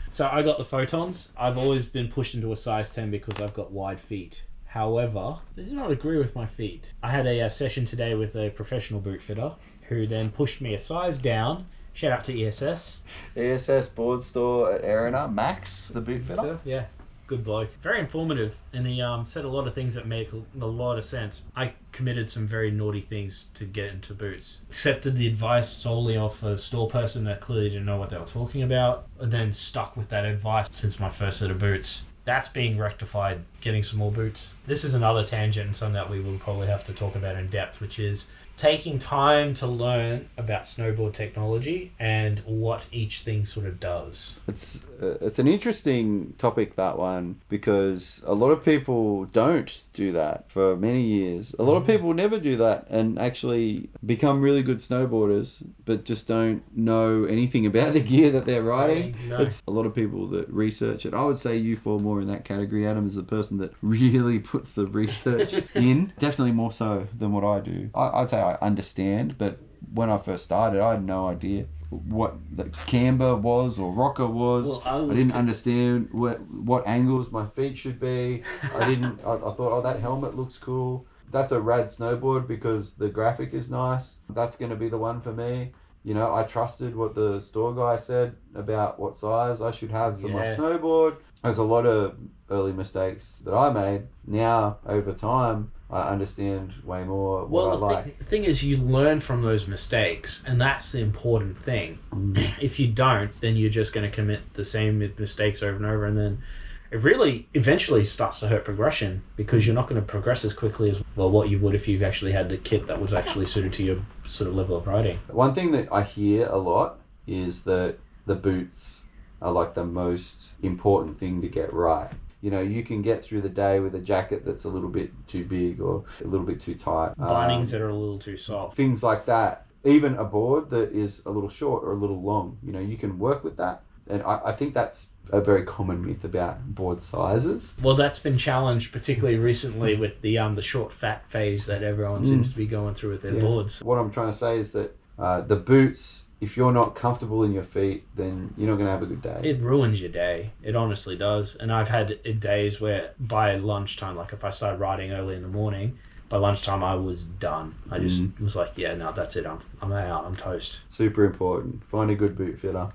So I got the Photons. I've always been pushed into a size 10 because I've got wide feet. However, they do not agree with my feet. I had a session today with a professional boot fitter who then pushed me a size down. Shout out to ESS. ESS Boardstore at Erina. Max, the boot fitter. Yeah, good bloke. Very informative, and he said a lot of things that make a lot of sense. I committed some very naughty things to get into boots. Accepted the advice solely off a store person that clearly didn't know what they were talking about, and then stuck with that advice since my first set of boots. That's being rectified, getting some more boots. This is another tangent and something that we will probably have to talk about in depth, which is taking time to learn about snowboard technology and what each thing sort of does. It's an interesting topic, that one, because a lot of people don't do that for many years. A lot of people never do that and actually become really good snowboarders, but just don't know anything about the gear that they're riding. No. It's a lot of people that research it. I would say you fall more in that category, Adam, as the person that really puts the research in. Definitely more so than what I do. I'd say I understand, but when I first started, I had no idea what the camber was or rocker was. Well, I didn't understand what angles my feet should be. I thought, oh, that helmet looks cool. That's a rad snowboard because the graphic is nice. That's going to be the one for me. You know, I trusted what the store guy said about what size I should have for my snowboard. There's a lot of early mistakes that I made. Now, over time, I understand way more what I like. The thing is, you learn from those mistakes, and that's the important thing. If you don't, then you're just going to commit the same mistakes over and over, and then it really eventually starts to hurt progression because you're not going to progress as quickly as what you would if you actually had the kit that was actually suited to your sort of level of riding. One thing that I hear a lot is that the boots are like the most important thing to get right. You know, you can get through the day with a jacket that's a little bit too big or a little bit too tight. Bindings that are a little too soft. Things like that. Even a board that is a little short or a little long, you know, you can work with that. And I think that's a very common myth about board sizes. Well, that's been challenged particularly recently with the short fat phase that everyone seems to be going through with their boards. What I'm trying to say is that the boots, if you're not comfortable in your feet, then you're not going to have a good day. It ruins your day. It honestly does. And I've had days where by lunchtime, like if I started riding early in the morning, by lunchtime I was done. I just was like, yeah, no, that's it. I'm out. I'm toast. Super important. Find a good boot fitter.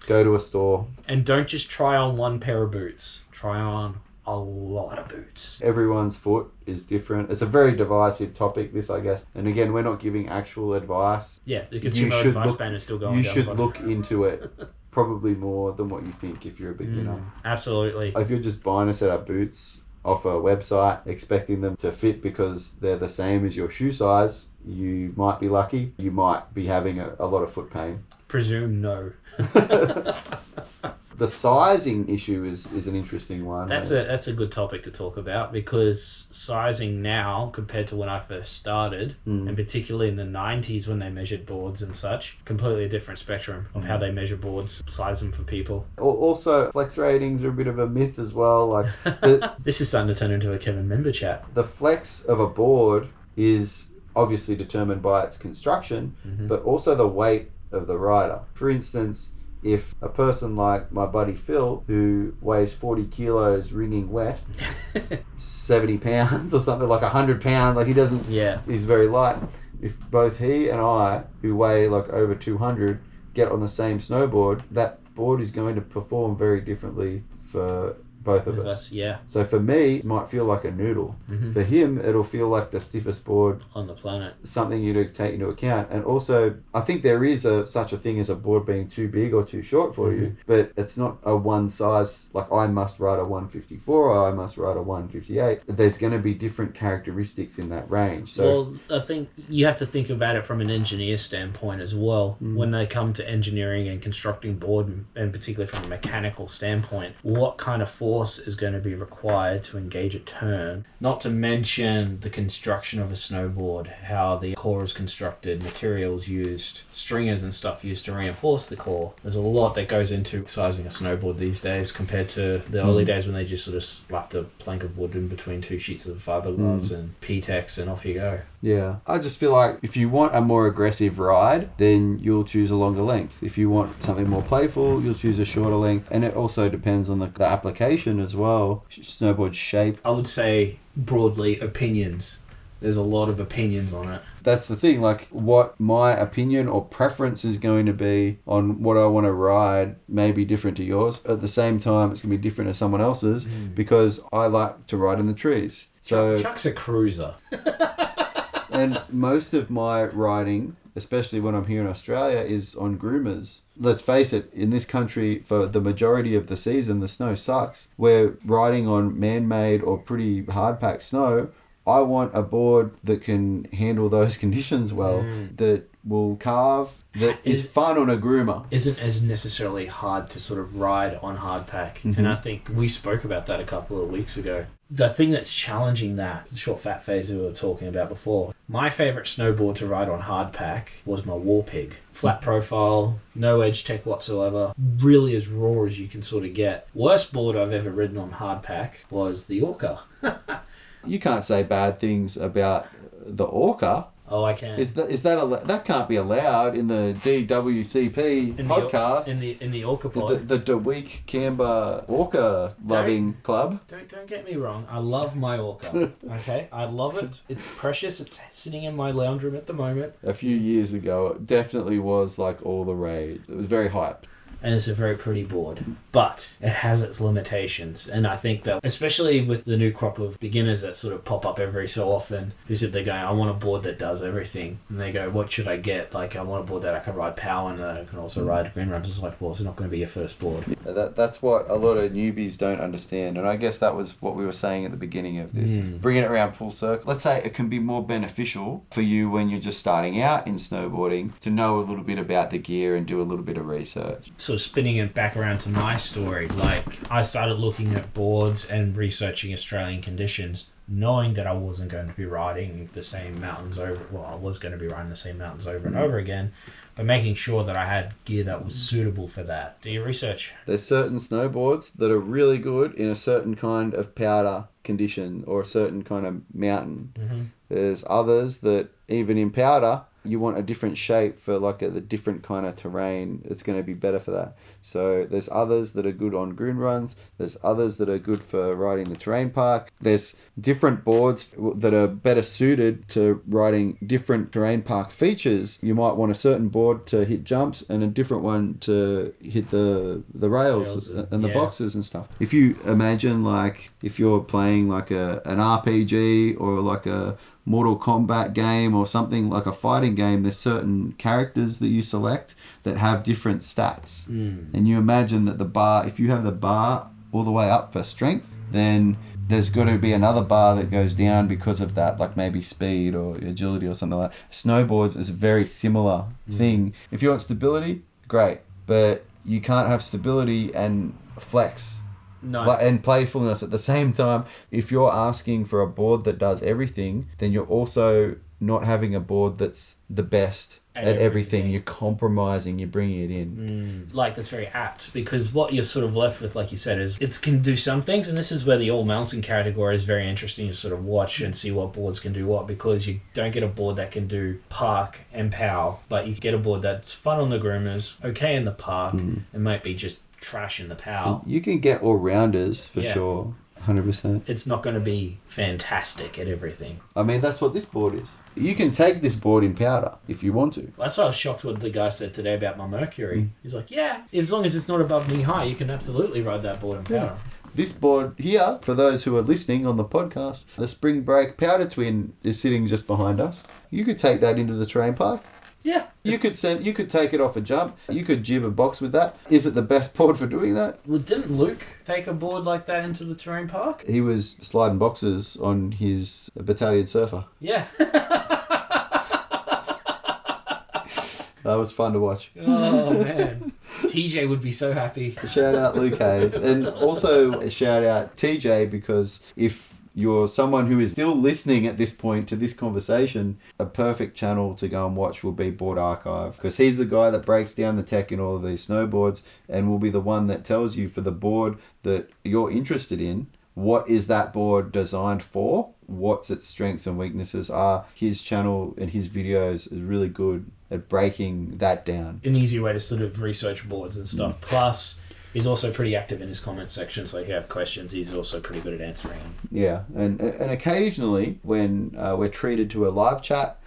Go to a store. And don't just try on one pair of boots. Try on a lot of boots. Everyone's foot is different. It's a very divisive topic, this, I guess. And again, we're not giving actual advice. Yeah, the consumer advice band is still going. You should look into it probably more than what you think if you're a beginner. Absolutely. If you're just buying a set of boots off a website, expecting them to fit because they're the same as your shoe size, you might be lucky. You might be having a lot of foot pain. Presume no. The sizing issue is an interesting one. That's a good topic to talk about, because sizing now compared to when I first started, and particularly in the 90s when they measured boards and such, completely a different spectrum of how they measure boards, size them for people. Also, flex ratings are a bit of a myth as well. Like this is starting to turn into a Kevin member chat. The flex of a board is obviously determined by its construction, but also the weight of the rider. For instance, if a person like my buddy Phil, who weighs 40 kilos wringing wet, 70 pounds or something, like 100 pounds, like he's very light. If both he and I, who weigh like over 200, get on the same snowboard, that board is going to perform very differently for both of us. Yeah. So for me, it might feel like a noodle. For him, it'll feel like the stiffest board on the planet. Something you to take into account. And also, I think there is such a thing as a board being too big or too short for you, but it's not a one size, like I must ride a 154 or I must ride a 158. There's going to be different characteristics in that range. So well, I think you have to think about it from an engineer standpoint as well. When they come to engineering and constructing board, and particularly from a mechanical standpoint, what kind of force is going to be required to engage a turn, not to mention the construction of a snowboard, how the core is constructed, materials used, stringers and stuff used to reinforce the core. There's a lot that goes into sizing a snowboard these days compared to the early days when they just sort of slapped a plank of wood in between two sheets of fiberglass and P-Tex and off you go. Yeah, I just feel like if you want a more aggressive ride, then you'll choose a longer length. If you want something more playful, you'll choose a shorter length. And it also depends on the application as well. Snowboard shape. I would say broadly opinions. There's a lot of opinions on it. That's the thing, like what my opinion or preference is going to be on what I want to ride may be different to yours. At the same time, it's going to be different to someone else's because I like to ride in the trees. So Chuck's a cruiser. And most of my riding, especially when I'm here in Australia, is on groomers. Let's face it, in this country, for the majority of the season, the snow sucks. We're riding on man-made or pretty hard-packed snow. I want a board that can handle those conditions well, that will carve, that is fun on a groomer. Isn't as necessarily hard to sort of ride on hardpack. And I think we spoke about that a couple of weeks ago. The thing that's challenging that, the short fat phase we were talking about before, my favourite snowboard to ride on hardpack was my War Pig. Flat profile, no edge tech whatsoever, really as raw as you can sort of get. Worst board I've ever ridden on hardpack was the Orca. You can't say bad things about the Orca. Oh, I can. That can't be allowed in the DWCP podcast? In the Orca pod. The DeWeek Camber Orca loving club. Don't get me wrong. I love my Orca. Okay, I love it. It's precious. It's sitting in my lounge room at the moment. A few years ago, it definitely was like all the rage. It was very hyped. And it's a very pretty board, but it has its limitations. And I think that, especially with the new crop of beginners that sort of pop up every so often, who said they're going, I want a board that does everything. And they go, what should I get? Like, I want a board that I can ride power and I can also ride green runs. It's like, well, it's not going to be your first board. That's what a lot of newbies don't understand. And I guess that was what we were saying at the beginning of this. Bringing it around full circle. Let's say it can be more beneficial for you when you're just starting out in snowboarding to know a little bit about the gear and do a little bit of research. sort of spinning it back around to my story, like I started looking at boards and researching Australian conditions, knowing that I wasn't going to be riding the same mountains over. Well, I was going to be riding the same mountains over and over again, but making sure that I had gear that was suitable for that. Do your research. There's certain snowboards that are really good in a certain kind of powder condition or a certain kind of mountain. Mm-hmm. There's others that even in powder, you want a different shape for like the different kind of terrain. It's going to be better for that. So there's others that are good on ground runs. There's others that are good for riding the terrain park. There's different boards that are better suited to riding different terrain park features. You might want a certain board to hit jumps and a different one to hit the rails and the boxes and stuff. If you imagine like if you're playing like an RPG or like a Mortal Kombat game or something like a fighting game, there's certain characters that you select that have different stats. And you imagine that the bar, if you have the bar all the way up for strength, then there's got to be another bar that goes down because of that, like maybe speed or agility or something like that. Snowboards is a very similar thing. If you want stability, great, but you can't have stability and flex. No. And playfulness at the same time. If you're asking for a board that does everything, then you're also not having a board that's the best at everything. You're compromising, you're bringing it in. Like, that's very apt, because what you're sort of left with, like you said, is it can do some things, and this is where the all-mountain category is very interesting to sort of watch and see what boards can do what, because you don't get a board that can do park and pow, but you get a board that's fun on the groomers, okay in the park, and might be just trash in the pow. You can get all-rounders for sure. 100%. It's not going to be fantastic at everything. I mean, that's what this board is. You can take this board in powder if you want to. That's why I was shocked what the guy said today about my Mercury. He's like, yeah, as long as it's not above knee high, you can absolutely ride that board in powder. This board here, for those who are listening on the podcast, the Spring Break Powder Twin is sitting just behind us. You could take that into the terrain park. Yeah. You could take it off a jump. You could jib a box with that. Is it the best board for doing that? Well, didn't Luke take a board like that into the terrain park? He was sliding boxes on his battalion surfer. Yeah. That was fun to watch. Oh, man. TJ would be so happy. Shout out Luke Hayes. And also shout out TJ, because if you're someone who is still listening at this point to this conversation, a perfect channel to go and watch will be Board Archive, because he's the guy that breaks down the tech in all of these snowboards and will be the one that tells you for the board that you're interested in, what is that board designed for, what's its strengths and weaknesses are. His channel and his videos is really good at breaking that down. An easy way to sort of research boards and stuff. Plus, he's also pretty active in his comment section, so if you have questions, he's also pretty good at answering them. Yeah, and occasionally when we're treated to a live chat,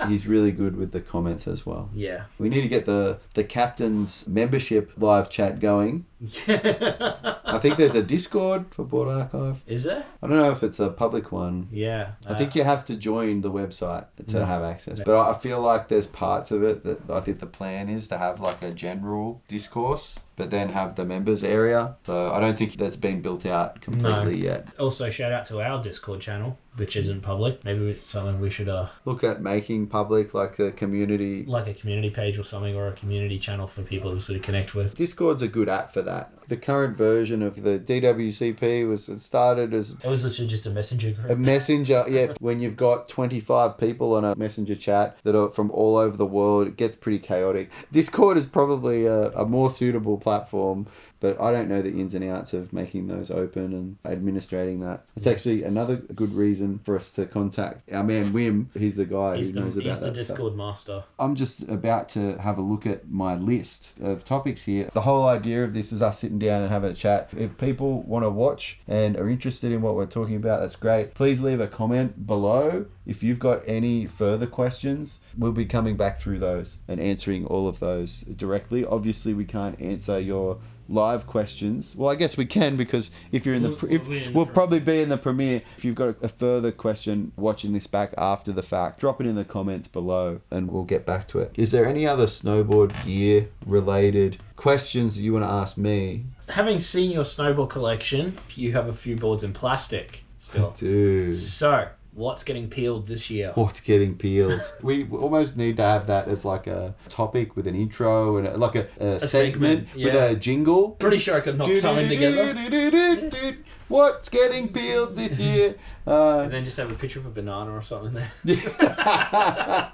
he's really good with the comments as well. Yeah. We need to get the captain's membership live chat going. I think there's a Discord for Board Archive. Is there? I don't know if it's a public one. Yeah. I think you have to join the website to have access. But I feel like there's parts of it that I think the plan is to have like a general discourse, but then have the members area. So I don't think that's been built out completely yet. Also, shout out to our Discord channel, which isn't public. Maybe it's something we should look at making public, like a community, like a community page or something, or a community channel for people to sort of connect with. Discord's a good app for that. The current version of the DWCP started as... It was literally just a messenger group. A messenger, yeah. When you've got 25 people on a messenger chat that are from all over the world, it gets pretty chaotic. Discord is probably a more suitable platform, but I don't know the ins and outs of making those open and administrating that. It's actually another good reason for us to contact our man Wim. He's the guy who knows about that stuff. He's the Discord master. I'm just about to have a look at my list of topics here. The whole idea of this is us sitting down and having a chat. If people want to watch and are interested in what we're talking about, that's great. Please leave a comment below. If you've got any further questions, we'll be coming back through those and answering all of those directly. Obviously, we can't answer your live questions. Well, I guess we can, because if you're in the we'll probably be in the premiere. If you've got a further question watching this back after the fact, drop it in the comments below and we'll get back to it. Is there any other snowboard gear related questions that you want to ask me? Having seen your snowboard collection, you have a few boards in plastic still. Dude. So, What's getting peeled this year? What's getting peeled? We almost need to have that as like a topic with an intro and like a segment with a jingle. Pretty sure I could knock something together. What's getting peeled this year? And then just have a picture of a banana or something there.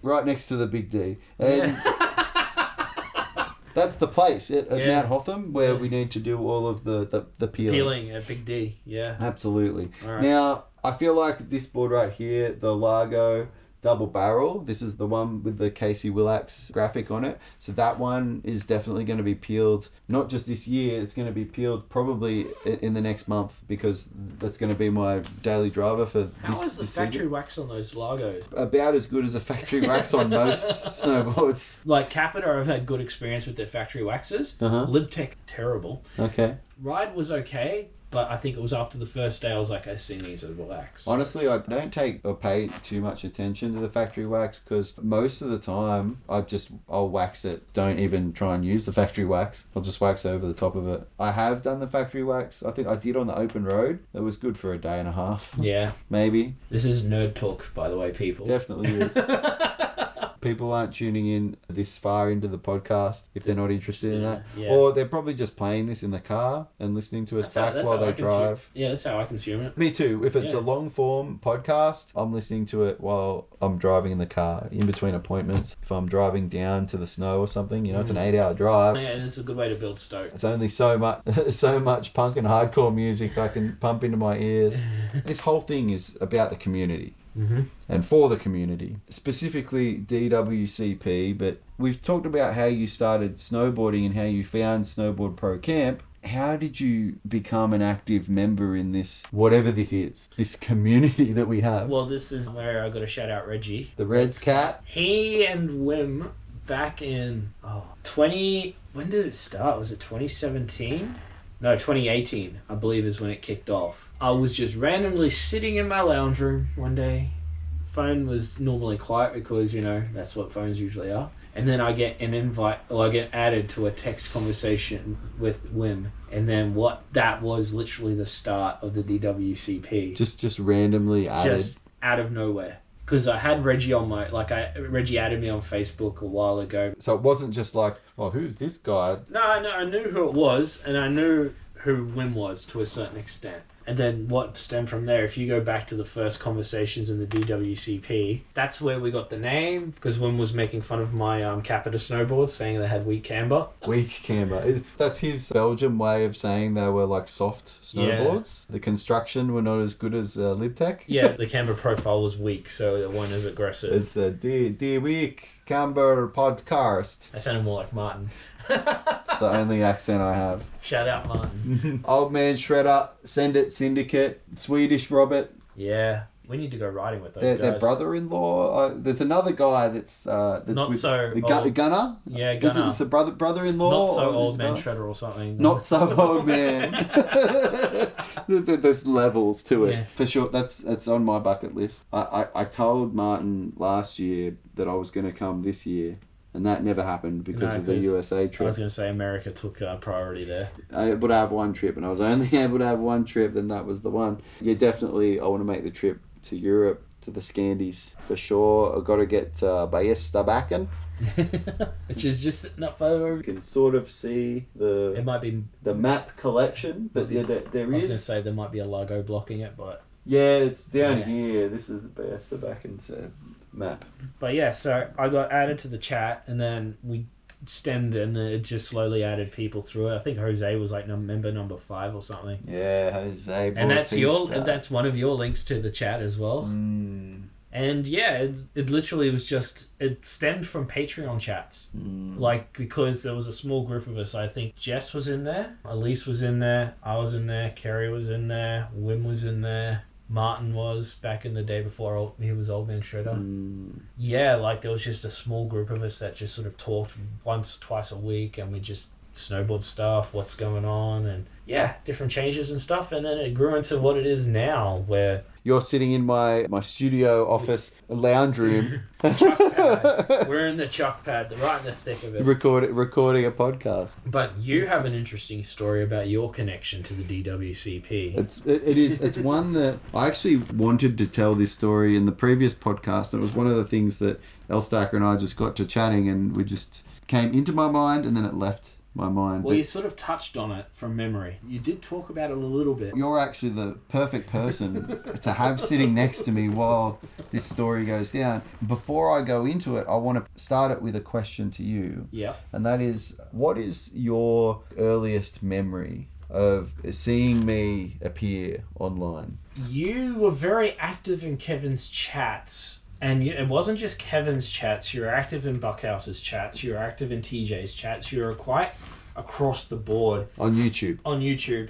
Right next to the Big D. And that's the place at Mount Hotham where we need to do all of the peeling. Peeling at Big D, yeah. Absolutely. All right. Now, I feel like this board right here, the Largo double barrel, this is the one with the Casey Willax graphic on it. So that one is definitely going to be peeled, not just this year, it's going to be peeled probably in the next month, because that's going to be my daily driver for How is the factory season. Wax on those Largos? About as good as a factory wax on most snowboards. Like Capita, I've had good experience with their factory waxes. Lib Tech, terrible. Okay. Ride was okay, but I think it was after the first day I was like, I see these as wax. Honestly, I don't take or pay too much attention to the factory wax, because most of the time I'll wax it. Don't even try and use the factory wax. I'll just wax over the top of it. I have done the factory wax. I think I did on the open road. That was good for a day and a half. Yeah. Maybe. This is nerd talk, by the way, people. Definitely is. People aren't tuning in this far into the podcast if they're not interested in that. Yeah. Or they're probably just playing this in the car and listening to us back while they drive. Yeah, that's how I consume it. Me too. If it's a long form podcast, I'm listening to it while I'm driving in the car, in between appointments. If I'm driving down to the snow or something, you know, it's an 8-hour drive. Yeah, it's a good way to build stoke. It's only so much punk and hardcore music I can pump into my ears. This whole thing is about the community. And for the community, specifically DWCP, but we've talked about how you started snowboarding and how you found Snowboard Pro Camp. How did you become an active member in this, whatever this is, this community that we have? Well, this is where I got to shout out Reggie. The Reds Cat. He and Wim back in when did it start? Was it 2017? No, 2018, I believe, is when it kicked off. I was just randomly sitting in my lounge room one day. Phone was normally quiet because, you know, that's what phones usually are. And then I get an invite, or I get added to a text conversation with Wim. And then that was literally the start of the DWCP. Just randomly added? Just out of nowhere. Because I had Reggie on Reggie added me on Facebook a while ago. So it wasn't just like, oh, who's this guy? No, I knew who it was, and I knew who Wim was to a certain extent. And then what stemmed from there, if you go back to the first conversations in the DWCP, that's where we got the name, because Wim was making fun of my Capita snowboards, saying they had weak camber. Weak camber. That's his Belgian way of saying they were like soft snowboards. Yeah. The construction were not as good as Lib Tech. Yeah, the camber profile was weak, so it wasn't as aggressive. It's a dear weak camber podcast. I sounded more like Martin. It's the only accent I have. Shout out Martin. Old Man Shredder, Send It Syndicate, Swedish Robert. Yeah, we need to go riding with those guys. Their brother-in-law. There's another guy that's not with, so the old. Gunner. Yeah, Gunner. It's a brother-in-law. Not so old man Shredder or something. Not so old man. There's levels to it. Yeah. For sure, that's on my bucket list. I told Martin last year that I was going to come this year. And that never happened because of the USA trip. I was going to say America took priority there. I able to have one trip, and I was only able to have one trip, then that was the one. Yeah, definitely, I want to make the trip to Europe, to the Scandies, for sure. I've got to get Ellstacker. Which is just sitting up over. You can sort of see It might be the map collection, but there is. I was going to say there might be a logo blocking it, but... Yeah, it's down here. This is the Ellstacker map. But yeah, so I got added to the chat, and then we stemmed, and then it just slowly added people through it. I think Jose was like member number 5 or something. Yeah, Jose. And that's one of your links to the chat as well. And yeah, it literally was just, it stemmed from Patreon chats. Like, because there was a small group of us. I think Jess was in there, Elise was in there, I was in there, Kerry was in there, Wim was in there, Martin was back in the day before he was Old Man Shredder. Yeah, like there was just a small group of us that just sort of talked once, twice a week, and we just snowboard stuff, what's going on, and different changes and stuff. And then it grew into what it is now, where you're sitting in my studio office lounge room. Chuck pad. We're in the chuck pad, right in the thick of it. Recording a podcast. But you have an interesting story about your connection to the DWCP. It's one that I actually wanted to tell this story in the previous podcast. It was one of the things that Ellstacker and I just got to chatting, and we just came into my mind, and then it left my mind. Well, you sort of touched on it from memory. You did talk about it a little bit. You're actually the perfect person to have sitting next to me while this story goes down. Before I go into it, I want to start it with a question to you. Yeah. And that is, what is your earliest memory of seeing me appear online? You were very active in Kevin's chats. And it wasn't just Kevin's chats. You were active in Buckhouse's chats. You were active in TJ's chats. You were quite across the board. On YouTube. On YouTube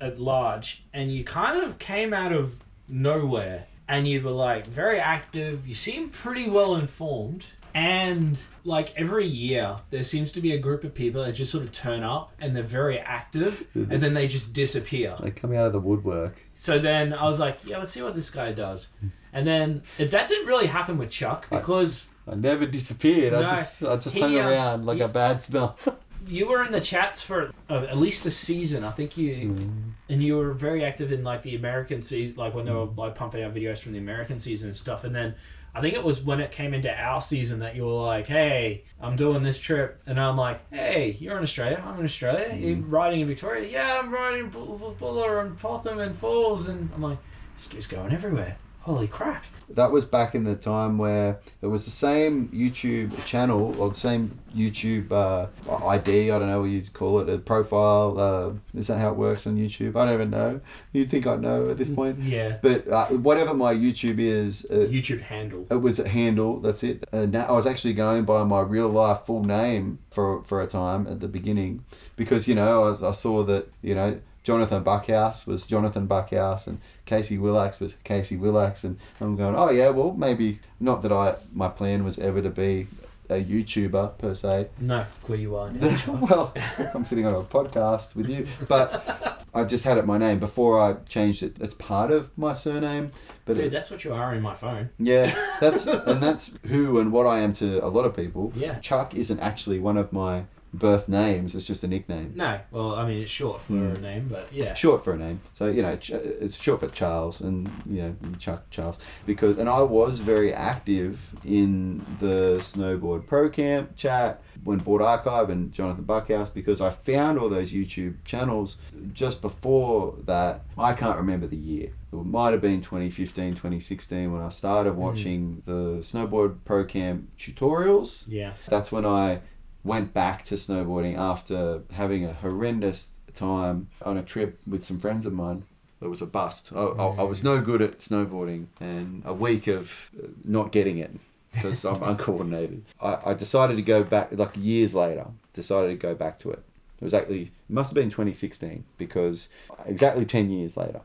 at large. And you kind of came out of nowhere. And you were like very active. You seemed pretty well informed. And like every year, there seems to be a group of people that just sort of turn up and they're very active. And then they just disappear. They come out of the woodwork. So then I was like, let's see what this guy does. And then that didn't really happen with Chuck because I never disappeared. No, I just hung around like a bad smell. You were in the chats for at least a season. I think and you were very active in like the American season, like when they were like pumping out videos from the American season and stuff. And then I think it was when it came into our season that you were like, hey, I'm doing this trip. And I'm like, hey, you're in Australia. I'm in Australia. You're riding in Victoria. Yeah, I'm riding Buller and Hotham and Falls. And I'm like, this dude's going everywhere. Holy crap. That was back in the time where it was the same YouTube channel or the same YouTube ID, I don't know what you'd call it, a profile. Is that how it works on YouTube? I don't even know. You'd think I'd know at this point. Yeah. But whatever my YouTube is... YouTube handle. It was a handle, that's it. Now I was actually going by my real life full name for a time at the beginning because, I saw that, Jonathan Buckhouse was Jonathan Buckhouse and Casey Willax was Casey Willax, and I'm going, oh yeah, well maybe not that my plan was ever to be a YouTuber per se. No, where you are now. Well, I'm sitting on a podcast with you, but I just had it my name before I changed it. It's part of my surname, but dude, that's what you are in my phone. Yeah, that's who and what I am to a lot of people. Yeah, Chuck isn't actually one of my birth names. It's just a nickname. No, well, I mean, it's short for a name, but yeah. Short for a name. So, it's short for Charles and, Chuck, Charles. And I was very active in the Snowboard Pro Camp chat when Board Archive and Jonathan Buckhouse because I found all those YouTube channels just before that. I can't remember the year. It might have been 2015, 2016 when I started watching the Snowboard Pro Camp tutorials. Yeah. That's when I went back to snowboarding after having a horrendous time on a trip with some friends of mine. It was a bust. I was no good at snowboarding and a week of not getting it because I'm uncoordinated. I decided to go back, like years later, decided to go back to it. It must have been 2016 because exactly 10 years later,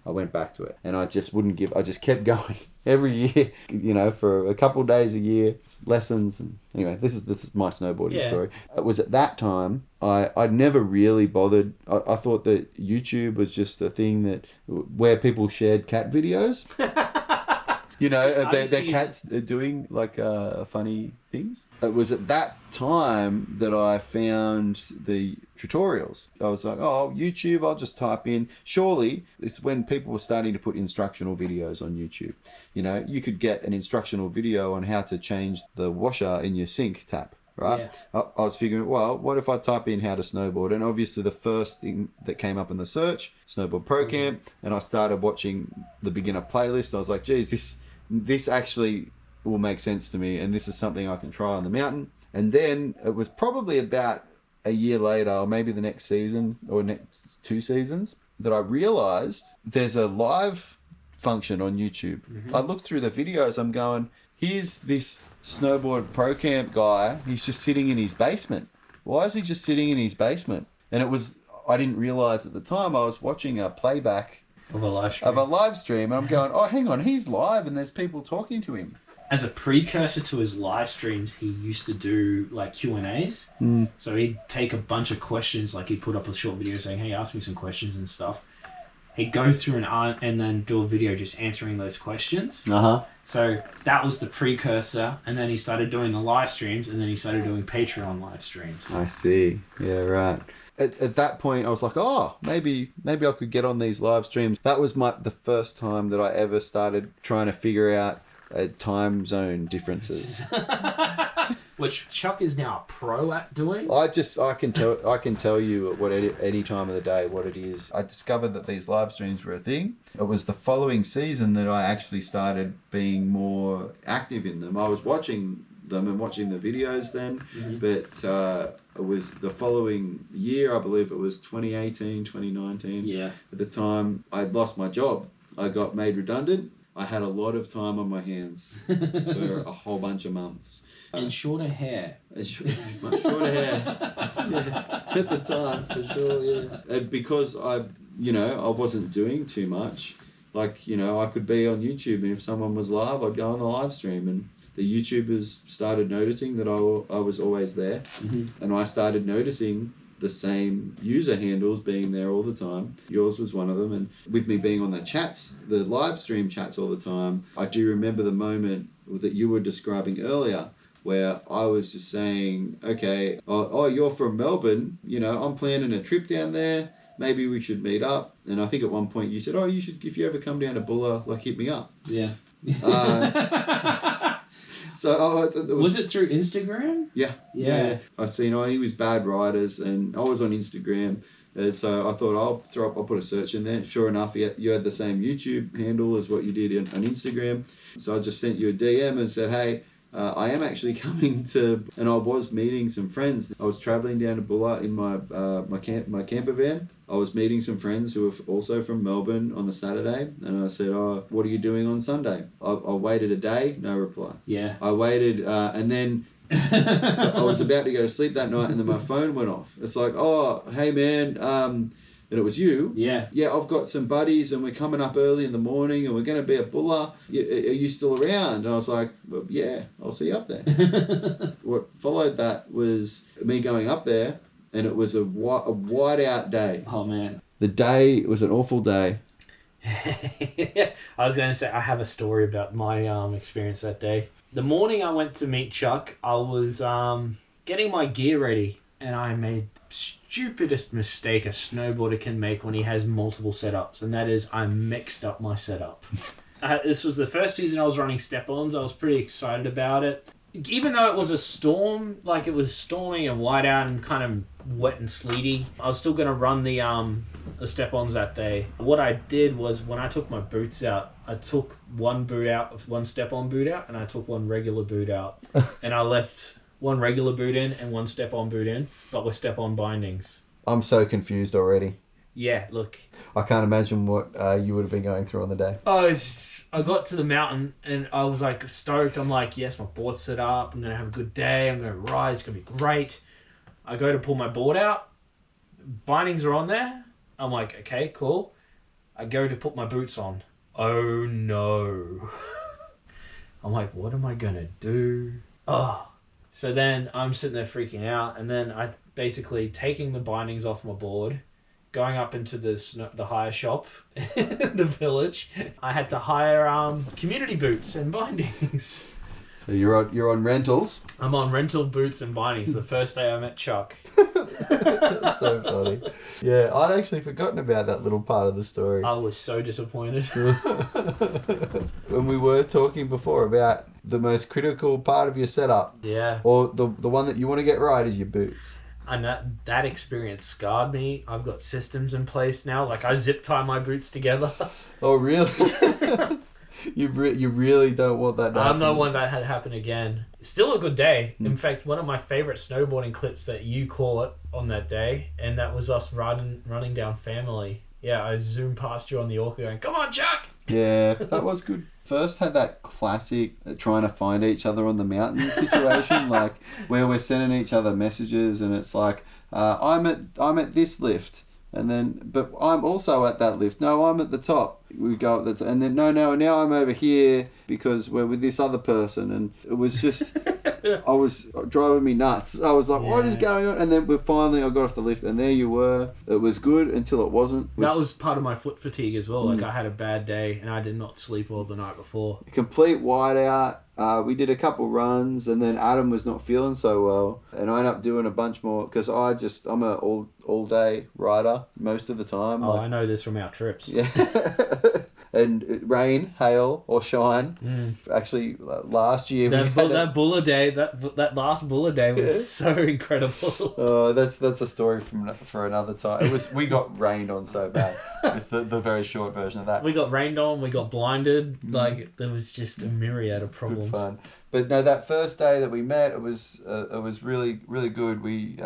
I went back to it and I just I just kept going every year, for a couple of days a year, lessons. And anyway, this is my snowboarding story. It was at that time, I'd never really bothered. I thought that YouTube was just a thing where people shared cat videos. Their cats are doing like funny things. It was at that time that I found the tutorials. I was like, oh, YouTube, I'll just type in. Surely it's when people were starting to put instructional videos on YouTube. You could get an instructional video on how to change the washer in your sink tap. Right? Yeah. I was figuring, well, what if I type in how to snowboard? And obviously the first thing that came up in the search, Snowboard Pro Camp, and I started watching the beginner playlist. I was like, geez, this actually will make sense to me, and this is something I can try on the mountain. And then it was probably about a year later, or maybe the next season, or next 2 seasons, that I realized there's a live function on YouTube. I looked through the videos, I'm going, here's this Snowboard Pro Camp guy, he's just sitting in his basement. Why is he just sitting in his basement? And I didn't realize at the time I was watching a playback of a live stream. And I'm going, oh, hang on, he's live and there's people talking to him. as a precursor to his live streams, he used to do like Q&As. So he'd take a bunch of questions, like he'd put up a short video saying, hey, ask me some questions and stuff. He'd go through and then do a video just answering those questions. So that was the precursor, and then he started doing the live streams, and then he started doing Patreon live streams. I see. Yeah, right. At that point, I was like, oh, maybe I could get on these live streams. That was the first time that I ever started trying to figure out time zone differences. Which Chuck is now a pro at doing. I can tell you at any time of the day what it is. I discovered that these live streams were a thing. It was the following season that I actually started being more active in them. I was watching them and watching the videos then, but it was the following year, I believe it was 2018, 2019. Yeah. At the time, I'd lost my job. I got made redundant. I had a lot of time on my hands for a whole bunch of months. And shorter hair. Much shorter hair. Yeah, at the time, for sure, yeah. And because I wasn't doing too much, I could be on YouTube, and if someone was live, I'd go on the live stream, and the YouTubers started noticing that I was always there, and I started noticing the same user handles being there all the time. Yours was one of them, and with me being on the live stream chats all the time, I do remember the moment that you were describing earlier, where I was just saying, okay, you're from Melbourne, I'm planning a trip down there, maybe we should meet up. And I think at one point you said, you should, if you ever come down to Bulla, hit me up. Yeah. So was it through Instagram? Yeah. I seen he was Bad Riders, and I was on Instagram, so I thought I'll put a search in there. Sure enough, you had the same YouTube handle as what you did on Instagram. So I just sent you a DM and said, hey, I am actually coming to, and I was meeting some friends. I was traveling down to Bulla in my camper van. I was meeting some friends who were also from Melbourne on the Saturday, and I said, what are you doing on Sunday? I waited a day, no reply. Yeah. I waited, and then so I was about to go to sleep that night, and then my phone went off. It's like, hey man, and it was you. Yeah. Yeah, I've got some buddies, and we're coming up early in the morning, and we're going to be at Bulla. Are you still around? And I was like, well, yeah, I'll see you up there. What followed that was me going up there, and it was a white-out day. Oh, man. The day was an awful day. I was going to say, I have a story about my experience that day. The morning I went to meet Chuck, I was getting my gear ready, and I made the stupidest mistake a snowboarder can make when he has multiple setups, and that is I mixed up my setup. This was the first season I was running step-ons. I was pretty excited about it. Even though it was a storm, it was storming and whiteout and kind of wet and sleety, I was still going to run the step-ons that day. What I did was, when I took my boots out, I took one step-on boot out, and I took one regular boot out. And I left one regular boot in and one step-on boot in, but with step-on bindings. I'm so confused already. Yeah, look. I can't imagine what you would have been going through on the day. I got to the mountain and I was stoked. I'm like, yes, my board's set up. I'm going to have a good day. I'm going to ride. It's going to be great. I go to pull my board out. Bindings are on there. I'm like, okay, cool. I go to put my boots on. Oh, no. I'm like, what am I going to do? So then I'm sitting there freaking out. And then I basically taking the bindings off my board, going up into the hire shop in the village. I had to hire community boots and bindings. So you're on rentals. I'm on rental boots and bindings the first day I met Chuck. That's so funny. Yeah, I'd actually forgotten about that little part of the story. I was so disappointed. When we were talking before about the most critical part of your setup. Yeah. Or the one that you want to get right is your boots. And that experience scarred me. I've got systems in place now. I zip tie my boots together. Oh, really? You really don't want that to happen. I'm not one that had happen again. Still a good day. In fact, one of my favourite snowboarding clips that you caught on that day, and that was us running down Family. Yeah, I zoomed past you on the Orca going, come on, Chuck! Yeah, that was good. First had that classic trying to find each other on the mountain situation, where we're sending each other messages and it's like, I'm at this lift. And then, but I'm also at that lift. No, I'm at the top. We go up and then now I'm over here because we're with this other person, and it was just, I was driving me nuts. I was like, what is going on? And then I got off the lift, and there you were. It was good until it wasn't. That was part of my foot fatigue as well. Like I had a bad day, and I did not sleep all the night before. Complete whiteout. We did a couple runs, and then Adam was not feeling so well, and I ended up doing a bunch more because I'm a all day rider most of the time. Oh, I know this from our trips. Yeah. And rain, hail, or shine. Actually, last year that Buller day, that last Buller day was so incredible. Oh, that's a story for another time. We got rained on so bad. It's the very short version of that. We got rained on. We got blinded. Like there was just a myriad of problems. Good fun. But no, that first day that we met, it was really really good. We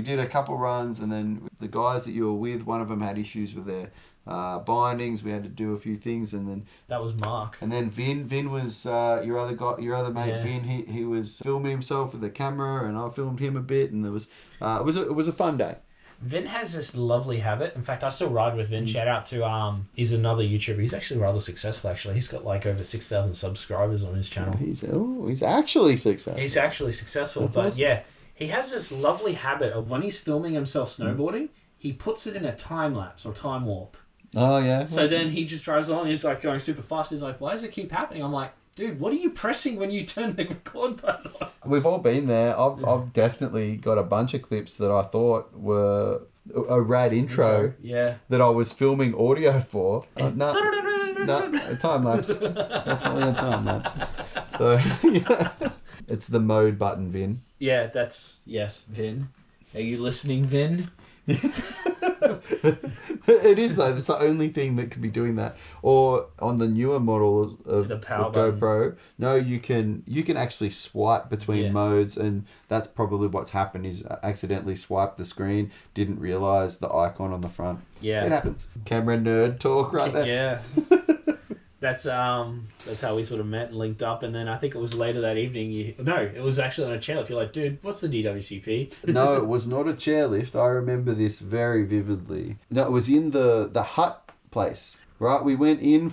did a couple runs, and then the guys that you were with, one of them had issues with their bindings. We had to do a few things, and then that was Mark. And then Vin was your other mate. Yeah. Vin, he was filming himself with the camera, and I filmed him a bit, and it was a fun day. Vin has this lovely habit. In fact, I still ride with Vin. Shout out to he's another YouTuber. He's actually rather successful. Actually, he's got like over 6,000 subscribers on his channel. He's actually successful. He's actually successful. That's awesome. Yeah, he has this lovely habit of when he's filming himself snowboarding, he puts it in a time lapse or time warp. Oh yeah. So then he just drives on. He's like going super fast. He's like, "Why does it keep happening?" I'm like, "Dude, what are you pressing when you turn the record button on?" We've all been there. I've definitely got a bunch of clips that I thought were a rad intro. Yeah. That I was filming audio for. No, time lapse. Definitely a time lapse. So yeah. It's the mode button, Vin. Yeah, yes, Vin. Are you listening, Vin? It is though. It's the only thing that could be doing that. Or on the newer model of GoPro, no, you can actually swipe between modes, and that's probably what's happened. Is accidentally swiped the screen, didn't realize the icon on the front. Yeah, it happens. Camera nerd talk right there. Yeah. That's how we sort of met and linked up, and then I think it was later that evening. It was actually on a chairlift. You're like, dude, what's the DWCP? No, it was not a chairlift. I remember this very vividly. No, it was in the hut place. Right, we went in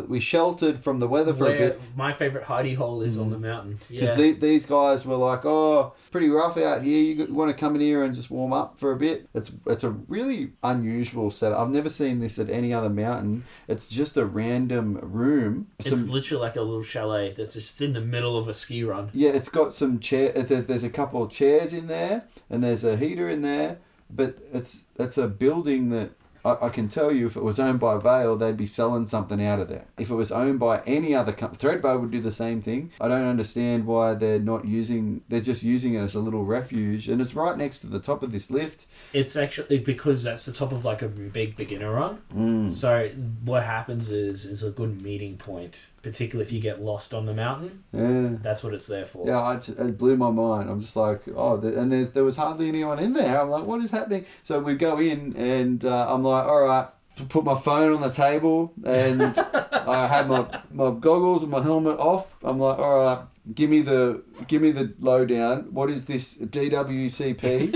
we sheltered from the weather for a bit. My favourite hidey hole is on the mountain. Because these guys were like, oh, pretty rough out here. You want to come in here and just warm up for a bit? It's a really unusual setup. I've never seen this at any other mountain. It's just a random room. It's literally like a little chalet that's just in the middle of a ski run. Yeah, it's got some there's a couple of chairs in there, and there's a heater in there, but it's a building that I can tell you if it was owned by Vail, they'd be selling something out of there. If it was owned by any other company, Threadbow would do the same thing. I don't understand why they're just using it as a little refuge, and it's right next to the top of this lift. It's actually because that's the top of like a big beginner run. So what happens is a good meeting point, particularly if you get lost on the mountain. Yeah. That's what it's there for. Yeah, it blew my mind. I'm just like, there was hardly anyone in there. I'm like, what is happening? So we go in, and I'm like, all right, put my phone on the table, and I had my goggles and my helmet off. I'm like, all right, give me the lowdown. What is this DWCP?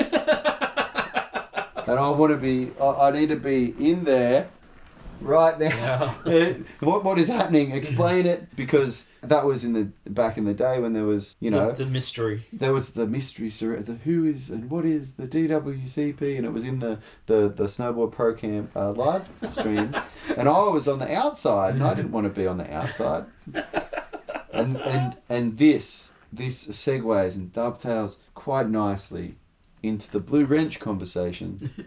And I need to be in there right now. Yeah. What is happening? Explain it, because that was back in the day when there was the mystery. There was the mystery. The who is and what is the DWCP, and it was in the Snowboard Pro Camp live stream, and I was on the outside, and I didn't want to be on the outside, and this segues and dovetails quite nicely into the Blue Wrench conversation.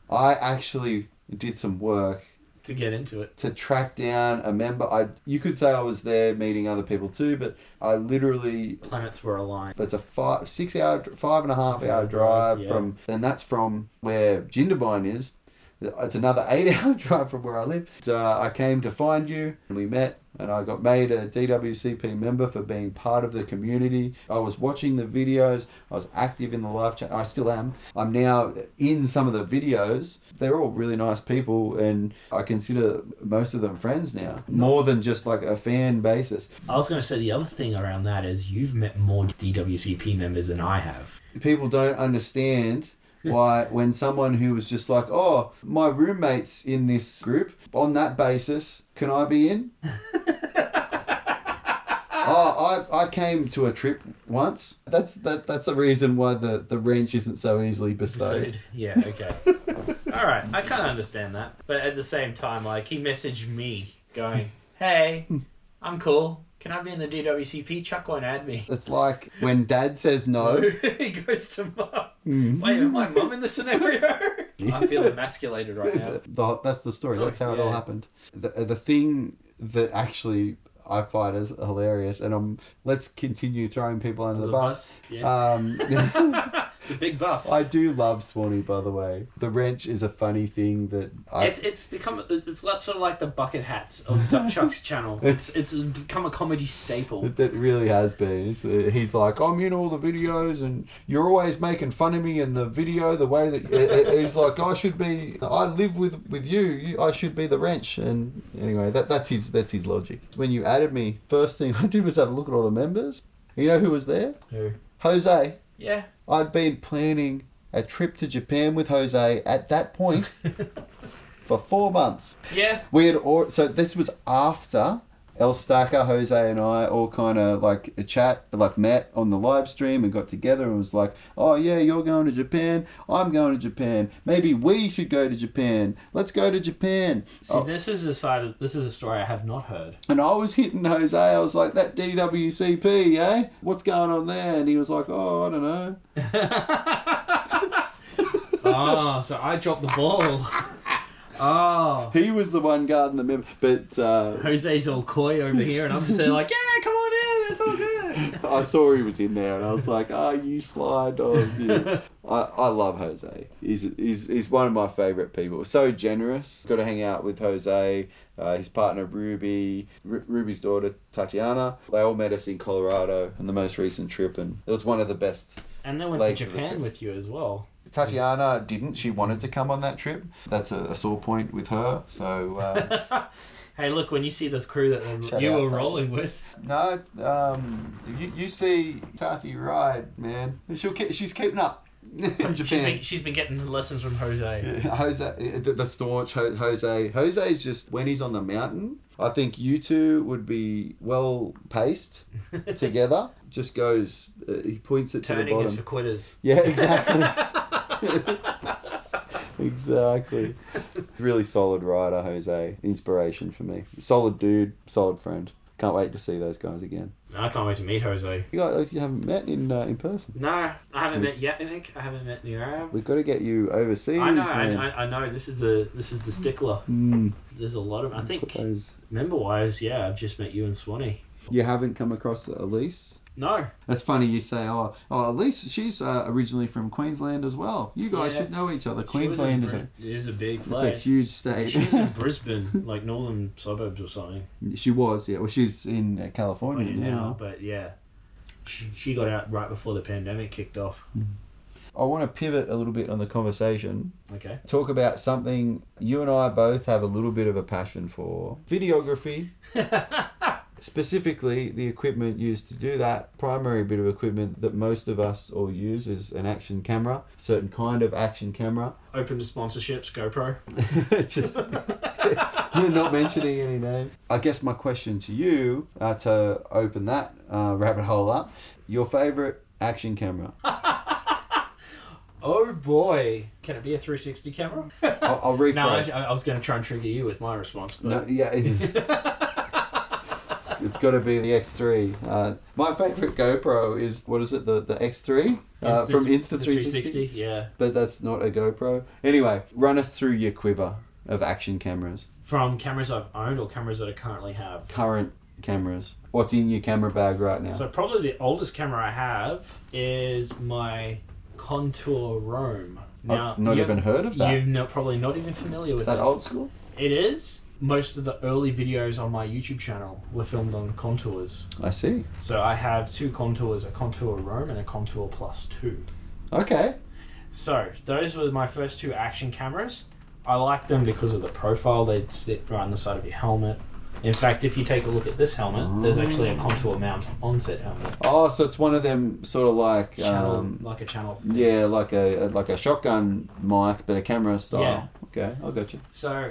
I actually did some work to get into it, to track down a member. You could say I was there meeting other people too, but I literally, planets were aligned. It's a 5.5 hour drive from, and that's from where Jindabyne is. It's another 8-hour drive from where I live. I came to find you, and we met, and I got made a DWCP member for being part of the community. I was watching the videos. I was active in the live chat. I still am. I'm now in some of the videos. They're all really nice people, and I consider most of them friends now, more than just like a fan basis. I was going to say the other thing around that is you've met more DWCP members than I have. People don't understand why when someone who was just like, oh, my roommate's in this group, on that basis, can I be in? Oh, I came to a trip once. That's a reason why the wrench isn't so easily bestowed. Yeah, okay. All right, I kind of understand that. But at the same time, like, he messaged me going, hey, I'm cool. Can I be in the DWCP? Chuck won't add me. It's like when Dad says no. He goes to Mum. Wait, am I Mum in the scenario? I feel emasculated right now. That's the story. That's how it all happened. The thing that actually I find is hilarious, and let's continue throwing people under the bus. Yeah. It's a big bus. I do love Swanny, by the way. The wrench is a funny thing that it's sort of like the bucket hats of Chuck's channel. It's become a comedy staple. It really has been. He's like, I'm in all the videos, and you're always making fun of me in the video. The way that he's like, I live with you. I should be the wrench. And anyway, that's his logic. When you added me, first thing I did was have a look at all the members. You know who was there? Who? Jose. Yeah. I'd been planning a trip to Japan with Jose at that point for 4 months. Yeah. So this was after Ellstacker, Jose and I all kind of met on the live stream and got together and was like, oh yeah, you're going to Japan, I'm going to Japan, maybe we should go to Japan, let's go to Japan. See, this is a story I have not heard. And I was hitting Jose, I was like, that DWCP, eh? What's going on there? And he was like, oh, I don't know. Oh, so I dropped the ball. Oh. He was the one guarding the member, but Jose's all coy over here, and I'm just there like, yeah, come on in, it's all good. I saw he was in there, and I was like, oh, you slide dog. Yeah. I love Jose. He's one of my favourite people. So generous. Got to hang out with Jose, his partner Ruby's daughter Tatiana. They all met us in Colorado on the most recent trip, and it was one of the best. And they went to Japan with you as well. Tatiana didn't. She wanted to come on that trip. That's a sore point with her. So. Hey, look! When you see the crew that you were rolling with. No, you see Tati ride, man. She's keeping up in Japan. She's been getting lessons from Jose. Yeah, Jose, the staunch Jose. Jose's just when he's on the mountain. I think you two would be well paced together. Just goes. He points it Turning to the bottom. is for quitters. Yeah, exactly. Exactly. Really solid rider, Jose. Inspiration for me. Solid dude, solid friend. Can't wait to see those guys again. I can't wait to meet Jose. You haven't met in person? No, I haven't met Yanick. I haven't met Nirav. We've got to get you overseas. I know. Man. I know. This is the stickler. There's a lot of. I think member wise, yeah, I've just met you and Swanny. You haven't come across Elise? No. That's funny you say, Elise, she's originally from Queensland as well. You guys should know each other. Queensland is a big place. It's a huge state. She's in Brisbane, like northern suburbs or something. She was, yeah. Well, she's in California now. But yeah, she got out right before the pandemic kicked off. I want to pivot a little bit on the conversation. Okay. Talk about something you and I both have a little bit of a passion for. Videography. Specifically, the equipment used to do that, primary bit of equipment that most of us all use is an action camera, certain kind of action camera. Open to sponsorships, GoPro. Just you're not mentioning any names. I guess my question to you, to open that rabbit hole up, your favourite action camera? Oh boy. Can it be a 360 camera? I'll rephrase. No, I was going to try and trigger you with my response. But... No, yeah. It's got to be the X3. My favourite GoPro is, what is it, the X3? From Insta360? Yeah. But that's not a GoPro. Anyway, run us through your quiver of action cameras. From cameras I've owned or cameras that I currently have? Current cameras. What's in your camera bag right now? So probably the oldest camera I have is my Contour Roam. Now, I've not even heard of that. You're probably not even familiar with that. Is that old school? It is. Most of the early videos on my YouTube channel were filmed on Contours. I see. So I have two Contours, a Contour Roam and a Contour Plus 2. Okay. So those were my first two action cameras. I liked them because of the profile. They'd sit right on the side of your helmet. In fact, if you take a look at this helmet, there's actually a contour mount on said helmet. Oh, so it's one of them sort of like like a channel thing. Yeah, like a shotgun mic, but a camera style. Yeah. Okay, I got you. So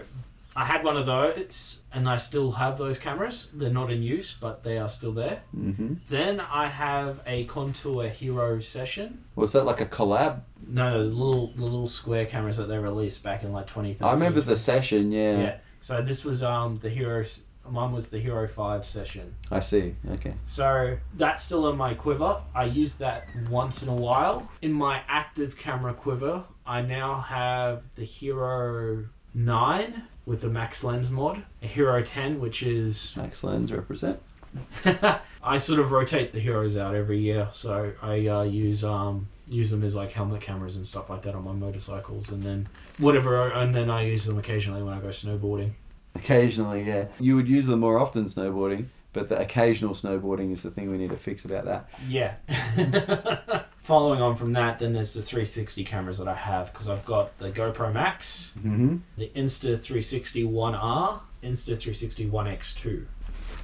I had one of those, and I still have those cameras. They're not in use, but they are still there. Mm-hmm. Then I have a Contour Hero Session. Was that like a collab? No, the little square cameras that they released back in like 2013. I remember the Session, yeah. Yeah. So this was the Hero. Mine was the Hero 5 Session. I see. Okay. So that's still in my quiver. I use that once in a while. In my active camera quiver, I now have the Hero 9 with the max lens mod, a Hero 10, which is max lens represent. I sort of rotate the Heroes out every year, so I use them as like helmet cameras and stuff like that on my motorcycles, and then I use them occasionally when I go snowboarding. Occasionally, yeah. You would use them more often snowboarding, but the occasional snowboarding is the thing we need to fix about that. Yeah. Following on from that, then there's the 360 cameras that I have, because I've got the GoPro Max, the Insta360 1R, Insta360 1X2,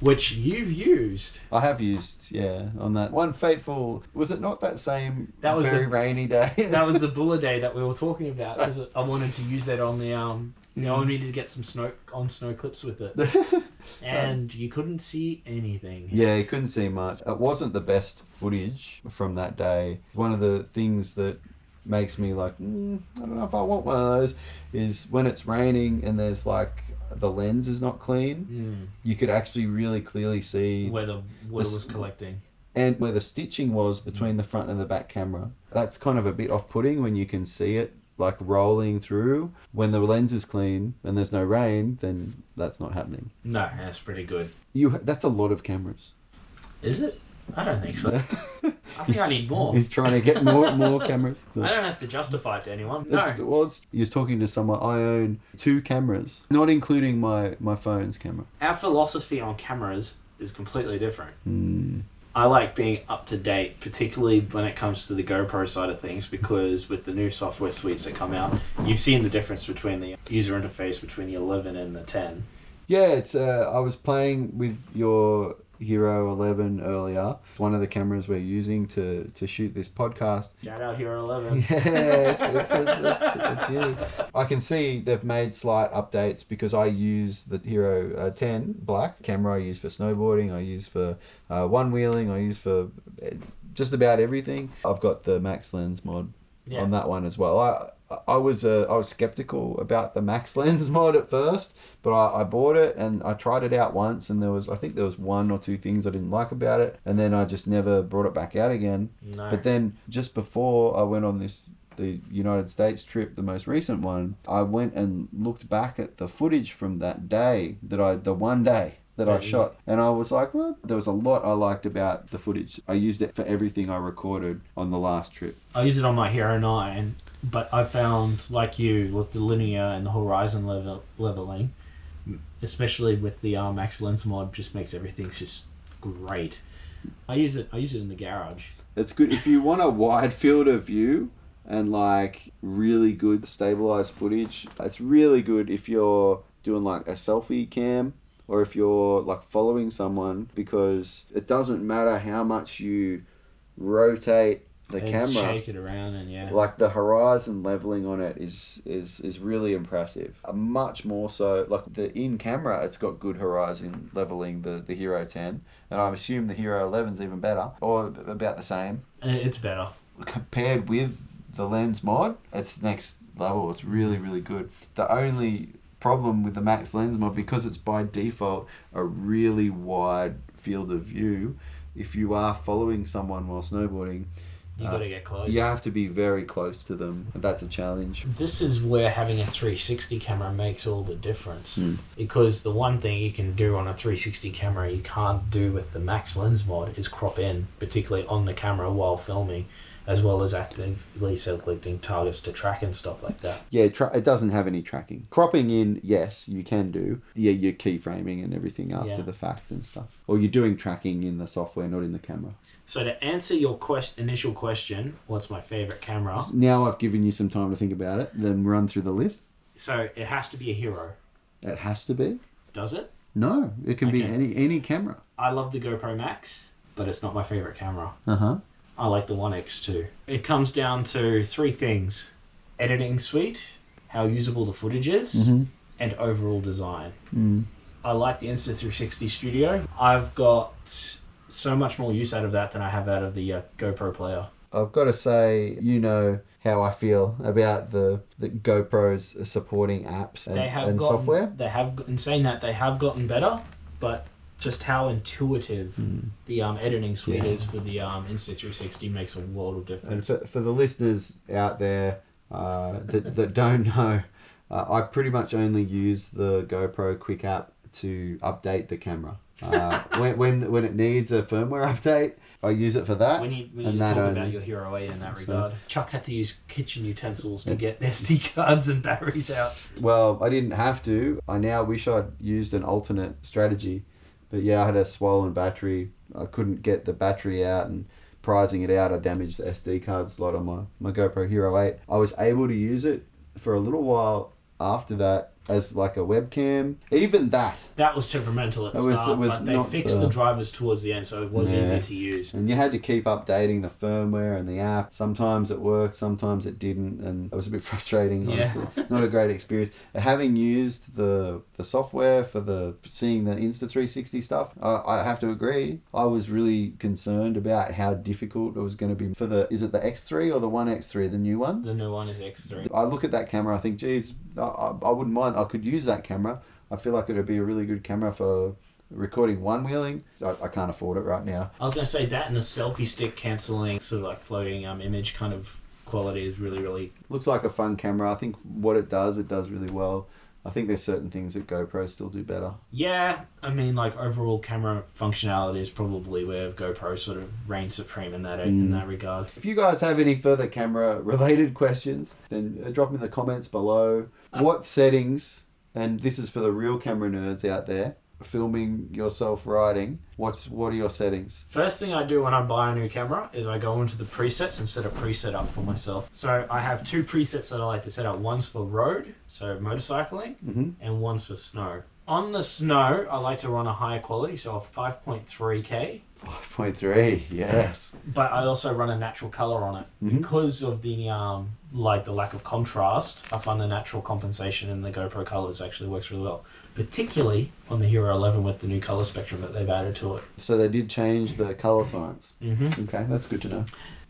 which you've used. I have used, yeah, on that one fateful... Was it not that same very rainy day? That was the Buller Day that we were talking about, because I wanted to use that on the... I needed to get some snow clips with it. And you couldn't see anything. Yeah, you couldn't see much. It wasn't the best footage from that day. One of the things that makes me like, I don't know if I want one of those, is when it's raining and there's like, the lens is not clean, you could actually really clearly see where the water was collecting. And where the stitching was between the front and the back camera. That's kind of a bit off-putting when you can see it like rolling through. When the lens is clean and there's no rain, then that's not happening. No, that's pretty good. That's a lot of cameras. Is it? I don't think so. I think I need more. He's trying to get more cameras. So. I don't have to justify it to anyone. No. He was talking to someone. I own 2 cameras, not including my phone's camera. Our philosophy on cameras is completely different. I like being up to date, particularly when it comes to the GoPro side of things, because with the new software suites that come out, you've seen the difference between the user interface between the 11 and the 10. Yeah, it's. I was playing with your Hero 11 earlier. It's one of the cameras we're using to shoot this podcast. Shout out Hero 11. Yeah, it's you. I can see they've made slight updates because I use the Hero 10 black camera. I use for snowboarding. I use for one-wheeling. I use for just about everything. I've got the max lens mod on that one as well. I was skeptical about the max lens mod at first, but I bought it and I tried it out once, and I think there was 1 or 2 things I didn't like about it, and then I just never brought it back out again. No. But then just before I went on the United States trip, the most recent one, I went and looked back at the footage from that day, the one day that I shot, and I was like, well, there was a lot I liked about the footage. I used it for everything I recorded on the last trip. I used it on my Hero 9, but I found, like you, with the linear and the horizon leveling, especially with the max lens mod, just makes everything just great. I use it in the garage. It's good if you want a wide field of view and like really good stabilized footage. It's really good if you're doing like a selfie cam, or if you're like following someone, because it doesn't matter how much you rotate the camera, shake it around, and like the horizon leveling on it is really impressive. Much more so, like the in camera, it's got good horizon leveling, the Hero 10, and I assume the Hero 11's even better, or about the same. It's better compared with the lens mod. It's next level. It's really, really good. The only problem with the max lens mod, because it's by default a really wide field of view, if you are following someone while snowboarding, you got to get close. You have to be very close to them. That's a challenge. This is where having a 360 camera makes all the difference. Because the one thing you can do on a 360 camera you can't do with the max lens mod is crop in, particularly on the camera while filming, as well as actively selecting targets to track and stuff like that. Yeah, it doesn't have any tracking. Cropping in, yes, you can do. Yeah, you're keyframing and everything after the fact and stuff. Or you're doing tracking in the software, not in the camera. So to answer your initial question, what's my favourite camera? Now I've given you some time to think about it, then run through the list. So it has to be a Hero. It has to be? Does it? No, it can be any camera. I love the GoPro Max, but it's not my favorite camera. Uh-huh. I like the One X2. It comes down to 3 things. Editing suite, how usable the footage is, and overall design. I like the Insta360 Studio. I've got so much more use out of that than I have out of the GoPro Player. I've got to say, you know how I feel about the GoPros supporting apps and software. They have, in saying that, they have gotten better, but just how intuitive the editing suite is for the Insta360 makes a world of difference. And for the listeners out there that don't know, I pretty much only use the GoPro Quick app to update the camera. When it needs a firmware update, I use it for that. We need to talk about your Hero 8 in that regard. Chuck had to use kitchen utensils to get SD cards and batteries out. Well, I didn't have to. I now wish I'd used an alternate strategy. But yeah, I had a swollen battery. I couldn't get the battery out, and prizing it out, I damaged the SD card slot on my GoPro Hero 8. I was able to use it for a little while after that as like a webcam. Even that was temperamental at start, but they fixed the drivers towards the end, so it was easier to use. And you had to keep updating the firmware and the app. Sometimes it worked, sometimes it didn't, and it was a bit frustrating, honestly. Not a great experience. Having used the software for seeing the Insta360 stuff, I have to agree, I was really concerned about how difficult it was going to be for is it the X3 or the One X3, the new one? The new one is X3. I look at that camera, I think, geez, I wouldn't mind. I could use that camera. I feel like it would be a really good camera for recording one-wheeling. I can't afford it right now. I was going to say that, and the selfie stick cancelling, sort of like floating image kind of quality is really, really... Looks like a fun camera. I think what it does really well. I think there's certain things that GoPro still do better. Yeah, I mean, like overall camera functionality is probably where GoPro sort of reigns supreme in that regard. If you guys have any further camera-related questions, then drop them in the comments below. What settings, and this is for the real camera nerds out there, filming yourself riding, what are your settings? First thing I do when I buy a new camera is I go into the presets and set a preset up for myself. So I have 2 presets that I like to set up. One's for road, so motorcycling, and one's for snow. On the snow, I like to run a higher quality, so a 5.3K. 5.3, yes. But I also run a natural color on it. Because of the the lack of contrast, I find the natural compensation in the GoPro colors actually works really well. Particularly on the Hero 11 with the new color spectrum that they've added to it. So they did change the color science. Okay, that's good to know.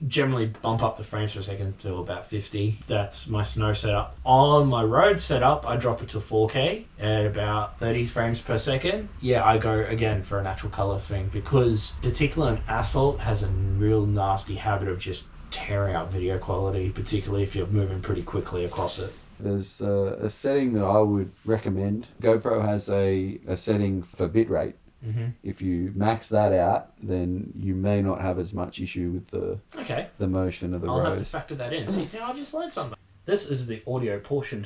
Generally bump up the frames per second to about 50. That's my snow setup. On my road setup, I drop it to 4K at about 30 frames per second. Yeah, I go again for a natural color thing because particularly asphalt has a real nasty habit of just tearing up video quality, particularly if you're moving pretty quickly across it. There's a setting that I would recommend. GoPro has a setting for bitrate. If you max that out, then you may not have as much issue with the motion of the rows. I'll have to factor that in. See, now I just learned something. This is the audio portion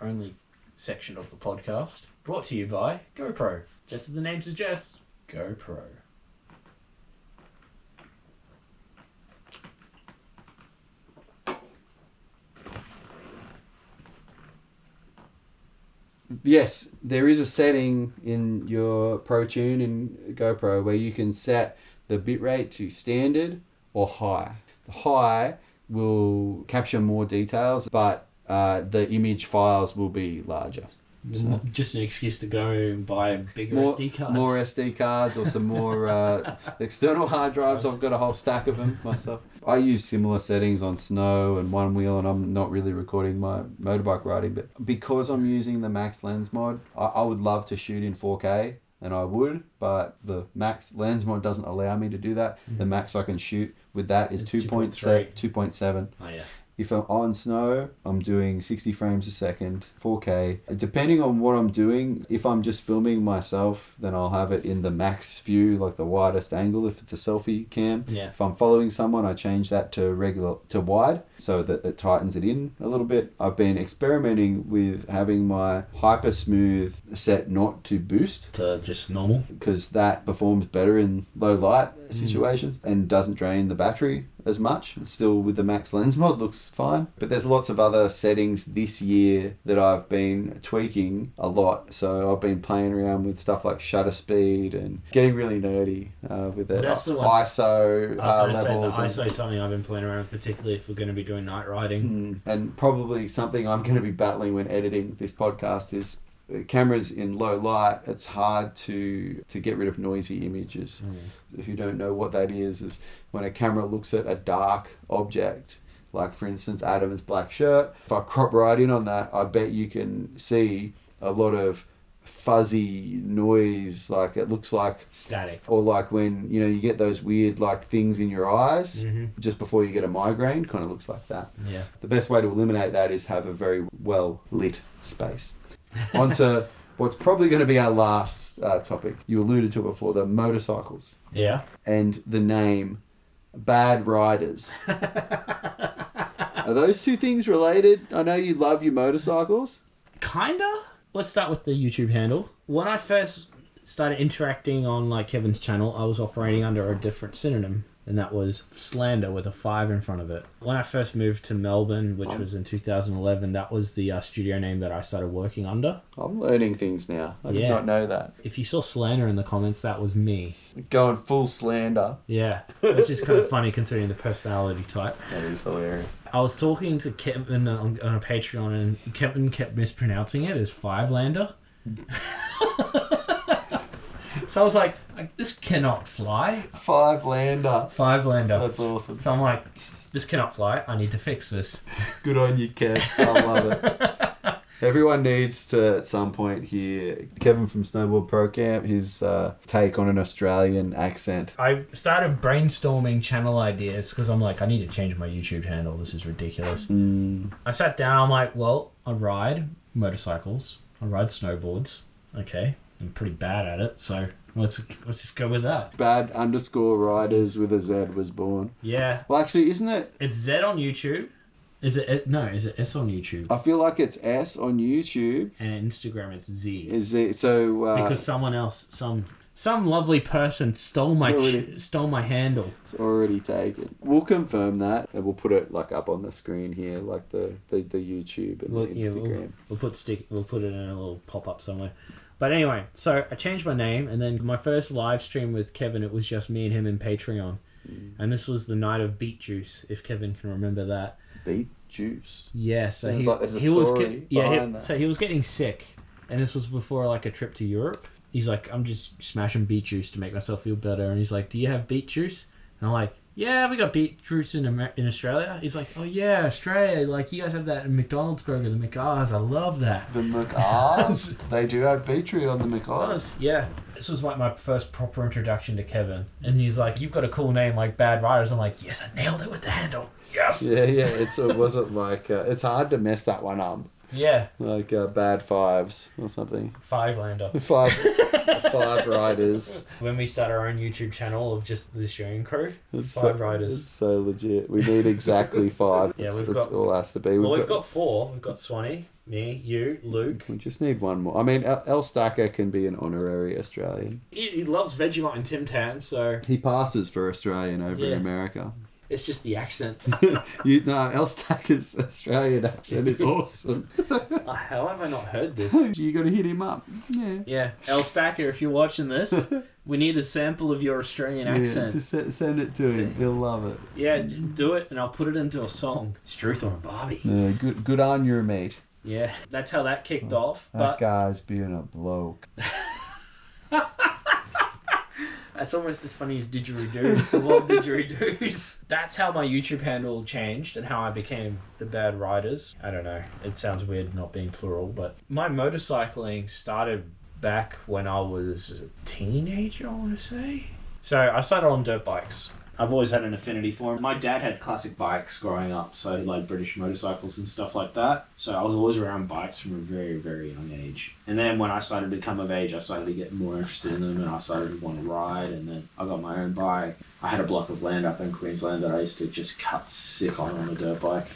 only section of the podcast, brought to you by GoPro. Just as the name suggests, GoPro. Yes, there is a setting in your ProTune in GoPro where you can set the bitrate to standard or high. The high will capture more details, but the image files will be larger. So, just an excuse to go and buy bigger SD cards. More SD cards or some more external hard drives. I've got a whole stack of them myself. I use similar settings on snow and one wheel, and I'm not really recording my motorbike riding, but because I'm using the max lens mod, I would love to shoot in 4K, and I would, but the max lens mod doesn't allow me to do that. The max I can shoot with that is 2.7. Oh yeah. If I'm on snow, I'm doing 60 frames a second, 4K. Depending on what I'm doing, if I'm just filming myself, then I'll have it in the max view, like the widest angle if it's a selfie cam. Yeah. If I'm following someone, I change that to wide so that it tightens it in a little bit. I've been experimenting with having my hyper smooth set not to boost. To just normal. Because that performs better in low light situations and doesn't drain the battery as much. It's still with the max lens mod, looks fine. But there's lots of other settings this year that I've been tweaking a lot. So I've been playing around with stuff like shutter speed and getting really nerdy with it. That's the one. ISO levels. The ISO is something I've been playing around with, particularly if we're going to be doing night riding. And probably something I'm going to be battling when editing this podcast is cameras in low light. It's hard to get rid of noisy images. Who don't know what that is when a camera looks at a dark object, like for instance Adam's black shirt. If I crop right in on that, I bet you can see a lot of fuzzy noise, like it looks like static, or like when you get those weird like things in your eyes just before you get a migraine. Kind of looks like that. The best way to eliminate that is have a very well lit space. On to what's probably going to be our last topic. You alluded to it before, the motorcycles. Yeah. And the name Bad Riders. Are those two things related? I know you love your motorcycles. Kinda. Let's start with the YouTube handle. When I first started interacting on like Kevin's channel, I was operating under a different synonym, and that was Slander with a 5 in front of it. When I first moved to Melbourne, which was in 2011, that was the studio name that I started working under. I'm learning things now. I did not know that. If you saw Slander in the comments, that was me. Going full slander. Yeah, which is kind of funny considering the personality type. That is hilarious. I was talking to Kevin on a Patreon, and Kevin kept mispronouncing it as 5-lander. So I was like, this cannot fly. 5-lander. 5-lander. That's awesome. So I'm like, this cannot fly. I need to fix this. Good on you, Kev. I love it. Everyone needs to, at some point, hear Kevin from Snowboard Pro Camp, his take on an Australian accent. I started brainstorming channel ideas because I'm like, I need to change my YouTube handle. This is ridiculous. I sat down. I'm like, well, I ride motorcycles. I ride snowboards. Okay. I'm pretty bad at it, so let's just go with that. Bad _ riders with a Z was born. Yeah. Well, actually, isn't it? It's Z on YouTube. Is it? No, is it S on YouTube? I feel like it's S on YouTube. And on Instagram, it's Z. Is it so? Because someone else, some lovely person stole my handle. It's already taken. We'll confirm that, and we'll put it like up on the screen here, like the YouTube and the Instagram. We'll put it in a little pop up somewhere. But anyway, so I changed my name, and then my first live stream with Kevin, it was just me and him in Patreon. And this was the night of Beet Juice, if Kevin can remember that. Beet Juice? Yeah, so he was getting sick, and this was before like a trip to Europe. He's like, I'm just smashing beet juice to make myself feel better. And he's like, do you have beet juice? And I'm like, yeah, we got beet juice in Australia. He's like, oh yeah, Australia. Like, you guys have that in McDonald's burger, the McRs. I love that. The McRs? They do have beetroot on the McRs. Yeah. This was like my first proper introduction to Kevin. And he's like, you've got a cool name like Bad Riders. I'm like, yes, I nailed it with the handle. Yes. Yeah. It wasn't like, it's hard to mess that one up. Yeah. Like Bad Fives or something. 5-lander. 5 riders. When we start our own YouTube channel of just the sharing crew, it's 5 riders. It's so legit. We need exactly 5. Yeah, that's all it has to be. We've got 4. We've got Swanny, me, you, Luke. We just need one more. I mean, Ellstacker can be an honorary Australian. He loves Vegemite and Tim Tam, so... He passes for Australian over in America. It's just the accent. Ellstacker's Australian accent is awesome. How have I not heard this? You got to hit him up. Yeah. Ellstacker, if you're watching this, we need a sample of your Australian accent. Just send it to him. He'll love it. Yeah, do it, and I'll put it into a song. Struth on a Barbie. Good on your mate. Yeah, that's how that kicked off. That guy's being a bloke. That's almost as funny as didgeridoo. I love didgeridoos. That's how my YouTube handle changed and how I became the Bad Riders. I don't know. It sounds weird not being plural, but my motorcycling started back when I was a teenager, I want to say. So I started on dirt bikes. I've always had an affinity for them. My dad had classic bikes growing up, so he liked British motorcycles and stuff like that. So I was always around bikes from a very, very young age. And then when I started to come of age, I started to get more interested in them, and I started to want to ride, and then I got my own bike. I had a block of land up in Queensland that I used to just cut sick on a dirt bike.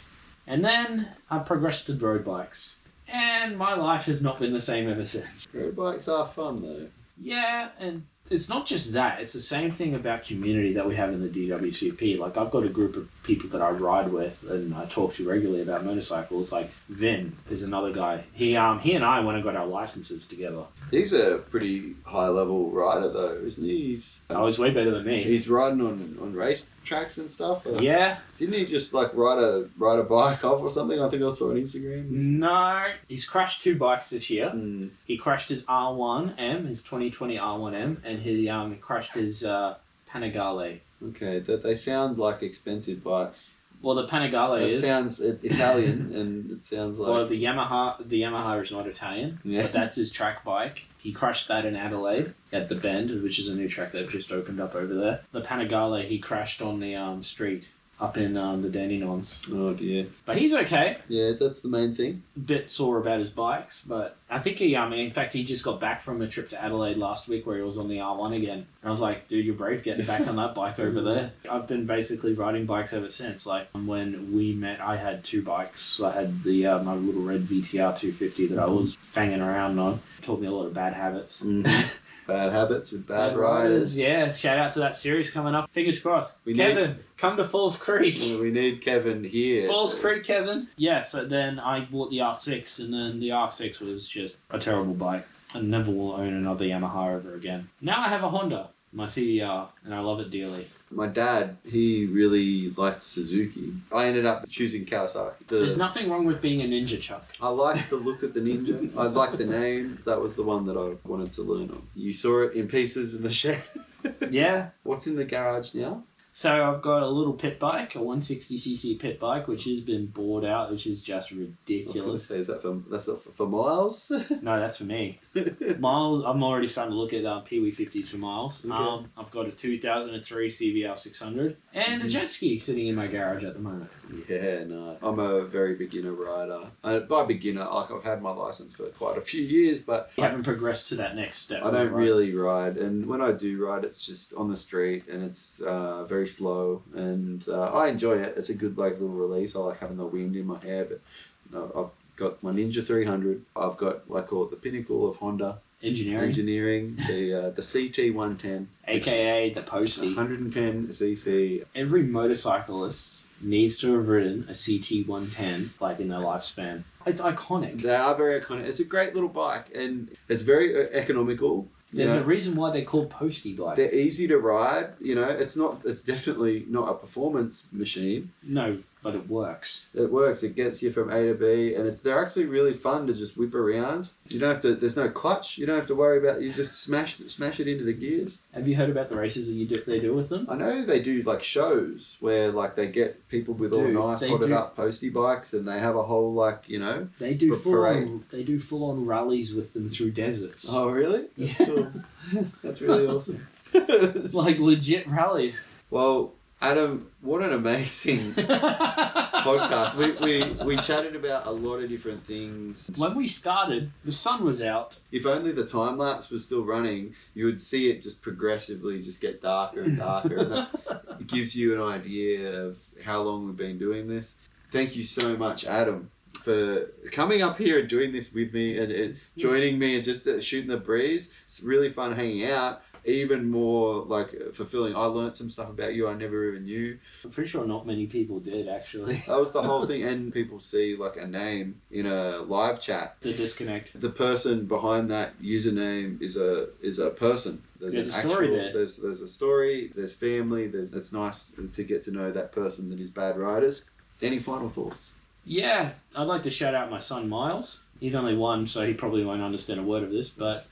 And then I progressed to road bikes. And my life has not been the same ever since. Road bikes are fun, though. Yeah, and it's not just that. It's the same thing about community that we have in the DWCP. Like, I've got a group of people that I ride with and I talk to regularly about motorcycles. Like, Vin is another guy. He and I went and got our licenses together. He's a pretty high-level rider, though, isn't he? He's way better than me. He's riding on race tracks and stuff. Yeah. Didn't he just like ride a bike off or something? I think I saw on Instagram. No, he's crashed 2 bikes this year. Mm. He crashed his R1M, his 2020 R1M, and he crashed his Panigale. Okay, they sound like expensive bikes. Well, the Panigale It sounds Italian, and it sounds like... Well, the Yamaha is not Italian, but that's his track bike. He crashed that in Adelaide at the Bend, which is a new track they've just opened up over there. The Panigale, he crashed on the street up in the Dandenongs. Oh, dear. But he's okay. Yeah, that's the main thing. Bit sore about his bikes, but I think in fact, he just got back from a trip to Adelaide last week where he was on the R1 again. And I was like, dude, you're brave getting back on that bike over there. I've been basically riding bikes ever since. Like, when we met, I had 2 bikes. I had the my little red VTR 250 that I was fanging around on. It taught me a lot of bad habits. Mm-hmm. Bad habits with bad riders. Yeah, shout out to that series coming up. Fingers crossed. Kevin, come to Falls Creek. We need Kevin here. Falls Creek, Kevin. Yeah, so then I bought the R6, and then the R6 was just a terrible bike. I never will own another Yamaha ever again. Now I have a Honda, my CDR, and I love it dearly. My dad, he really liked Suzuki. I ended up choosing Kawasaki. There's nothing wrong with being a ninja, Chuck. I liked the look of the Ninja. I liked the name. That was the one that I wanted to learn on. You saw it in pieces in the shed. Yeah. What's in the garage now? So I've got a little pit bike, a 160cc pit bike, which has been bored out, which is just ridiculous. I was going to say, that's not for miles? No, that's for me. Miles, I'm already starting to look at Pee-wee 50s for miles. Okay. I've got a 2003 CBR 600 and a jet ski sitting in my garage at the moment. Yeah, no. I'm a very beginner rider. By beginner, like, I've had my license for quite a few years, but... You haven't progressed to that next step. I don't really ride, and when I do ride, it's just on the street, and it's very slow, and I enjoy it. It's a good little release. I like having the wind in my hair, but I've got my Ninja 300. I've got, I call it the pinnacle of Honda engineering, the CT 110, aka the Postie, 110cc. Every motorcyclist needs to have ridden a CT 110 in their lifespan. It's iconic. They are very iconic. It's a great little bike, and it's very economical. There's a reason why they're called Postie bikes. They're easy to ride. It's definitely not a performance machine. No, but it works. It works. It gets you from A to B, and they're actually really fun to just whip around. You don't have to. There's no clutch. You don't have to worry about. You just smash it into the gears. Have you heard about the races that they do with them? I know they do shows where they get people with all nice hotted up Postie bikes, and they have a whole They do full on rallies with them through deserts. Oh really? That's cool. That's really awesome. It's legit rallies. Well, Adam, what an amazing podcast. We chatted about a lot of different things. When we started, the sun was out. If only the time lapse was still running, you would see it just progressively just get darker and darker. And it gives you an idea of how long we've been doing this. Thank you so much, Adam, for coming up here and doing this with me and joining me and just shooting the breeze. It's really fun hanging out. Even more fulfilling. I learned some stuff about you I never even knew. I'm pretty sure not many people did, actually. That was the whole thing. And people see a name in a live chat. The disconnect. The person behind that username is a person. There's a story there. There's a story. There's family. It's nice to get to know that person that is Bad Riders. Any final thoughts? Yeah, I'd like to shout out my son Miles. He's only 1, so he probably won't understand a word of this, but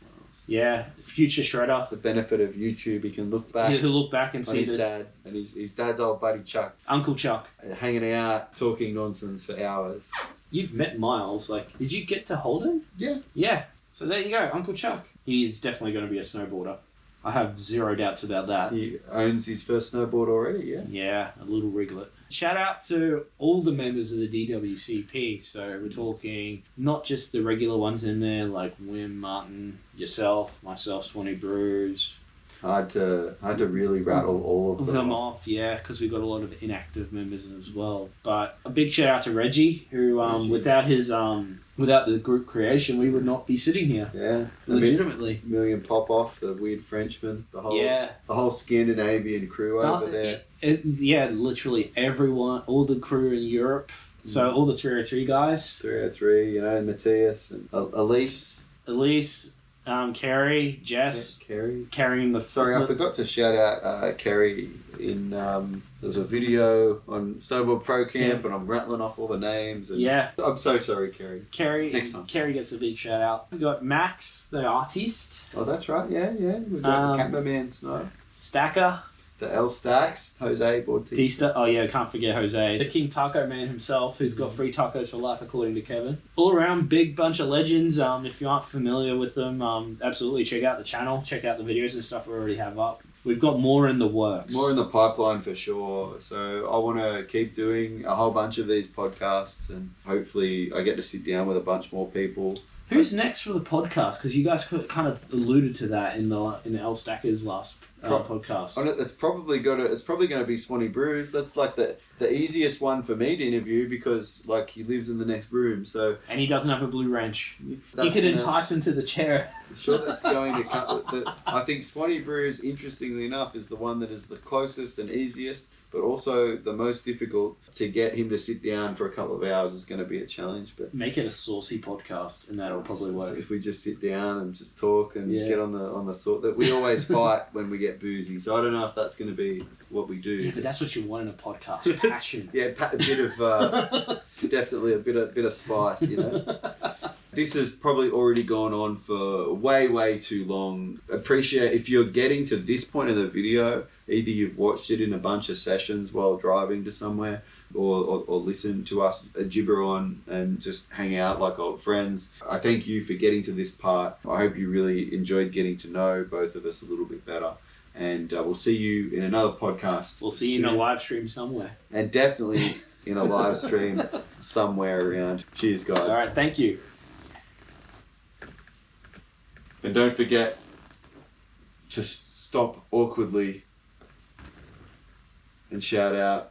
yeah, future shredder. The benefit of YouTube, he can look back. He'll look back and see his dad and his dad's old buddy Chuck. Uncle Chuck. Hanging out, talking nonsense for hours. You've met Miles. Did you get to hold him? Yeah. Yeah. So there you go, Uncle Chuck. He is definitely going to be a snowboarder. I have zero doubts about that. He owns his first snowboard already, yeah? Yeah, a little Riglet. Shout out to all the members of the DWCP. So we're talking not just the regular ones in there, like Wim, Martin, yourself, myself, Swanny, Brewz, It's hard to really rattle all of them off, yeah, because we've got a lot of inactive members as well. But a big shout out to Reggie, who without the group creation, we would not be sitting here. Yeah, legitimately. Million Pop Off, the weird Frenchman, the whole Scandinavian crew over there. Literally everyone, all the crew in Europe. So all the 303 guys. 303, you know, Matthias and Elise, Kerry, Jess. Kerry. Carrying the... Sorry, I forgot to shout out Kerry in... there's a video on Snowboard Pro Camp and I'm rattling off all the names. And I'm so sorry, Kerry. Next time. Kerry gets a big shout out. We got Max, the artist. Oh, that's right. Yeah. We've got the Camberman Snow. Stacker. The Ellstacker, Jose Boardtista. Oh yeah, can't forget Jose. The King Taco Man himself, who's got free tacos for life, according to Kevin. All around, big bunch of legends. If you aren't familiar with them, absolutely check out the channel. Check out the videos and stuff we already have up. We've got more in the works. More in the pipeline for sure. So I want to keep doing a whole bunch of these podcasts and hopefully I get to sit down with a bunch more people. Who's next for the podcast? Because you guys kind of alluded to that in the Ellstacker's last podcast. It's probably going to be Swanny Brewz. That's like the easiest one for me to interview because like he lives in the next room. So and he doesn't have a blue wrench. He could entice him to the chair. Sure, that's going to come. I think Swanny Brewz, interestingly enough, is the one that is the closest and easiest, but also the most difficult. To get him to sit down for a couple of hours is going to be a challenge. But make it a saucy podcast, and that'll probably work. If we just sit down and just talk and get on the sort that we always fight when we get boozy. So I don't know if that's going to be what we do. Yeah, but that's what you want in a podcast. Passion. A bit of definitely a bit of spice, you know. This has probably already gone on for way too long. Appreciate if you're getting to this point of the video, either you've watched it in a bunch of sessions while driving to somewhere or listened to us gibber on and just hang out like old friends. I thank you for getting to this part. I hope you really enjoyed getting to know both of us a little bit better. And we'll see you in another podcast. We'll see you in a live stream somewhere. And definitely in a live stream somewhere around. Cheers, guys. All right, thank you. And don't forget to stop awkwardly and shout out,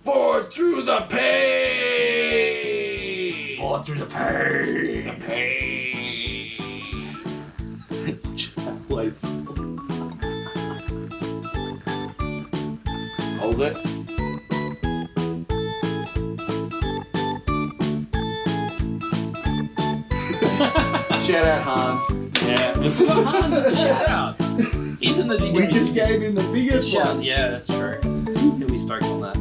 "Board through the pain! Board through the pain! The pain!" Hold it. Shout out Hans. Yeah, we've got Hans in the shoutouts. He's in the DWCP. We just gave him the biggest shout. one. Yeah, that's true. He'll be stoked on that.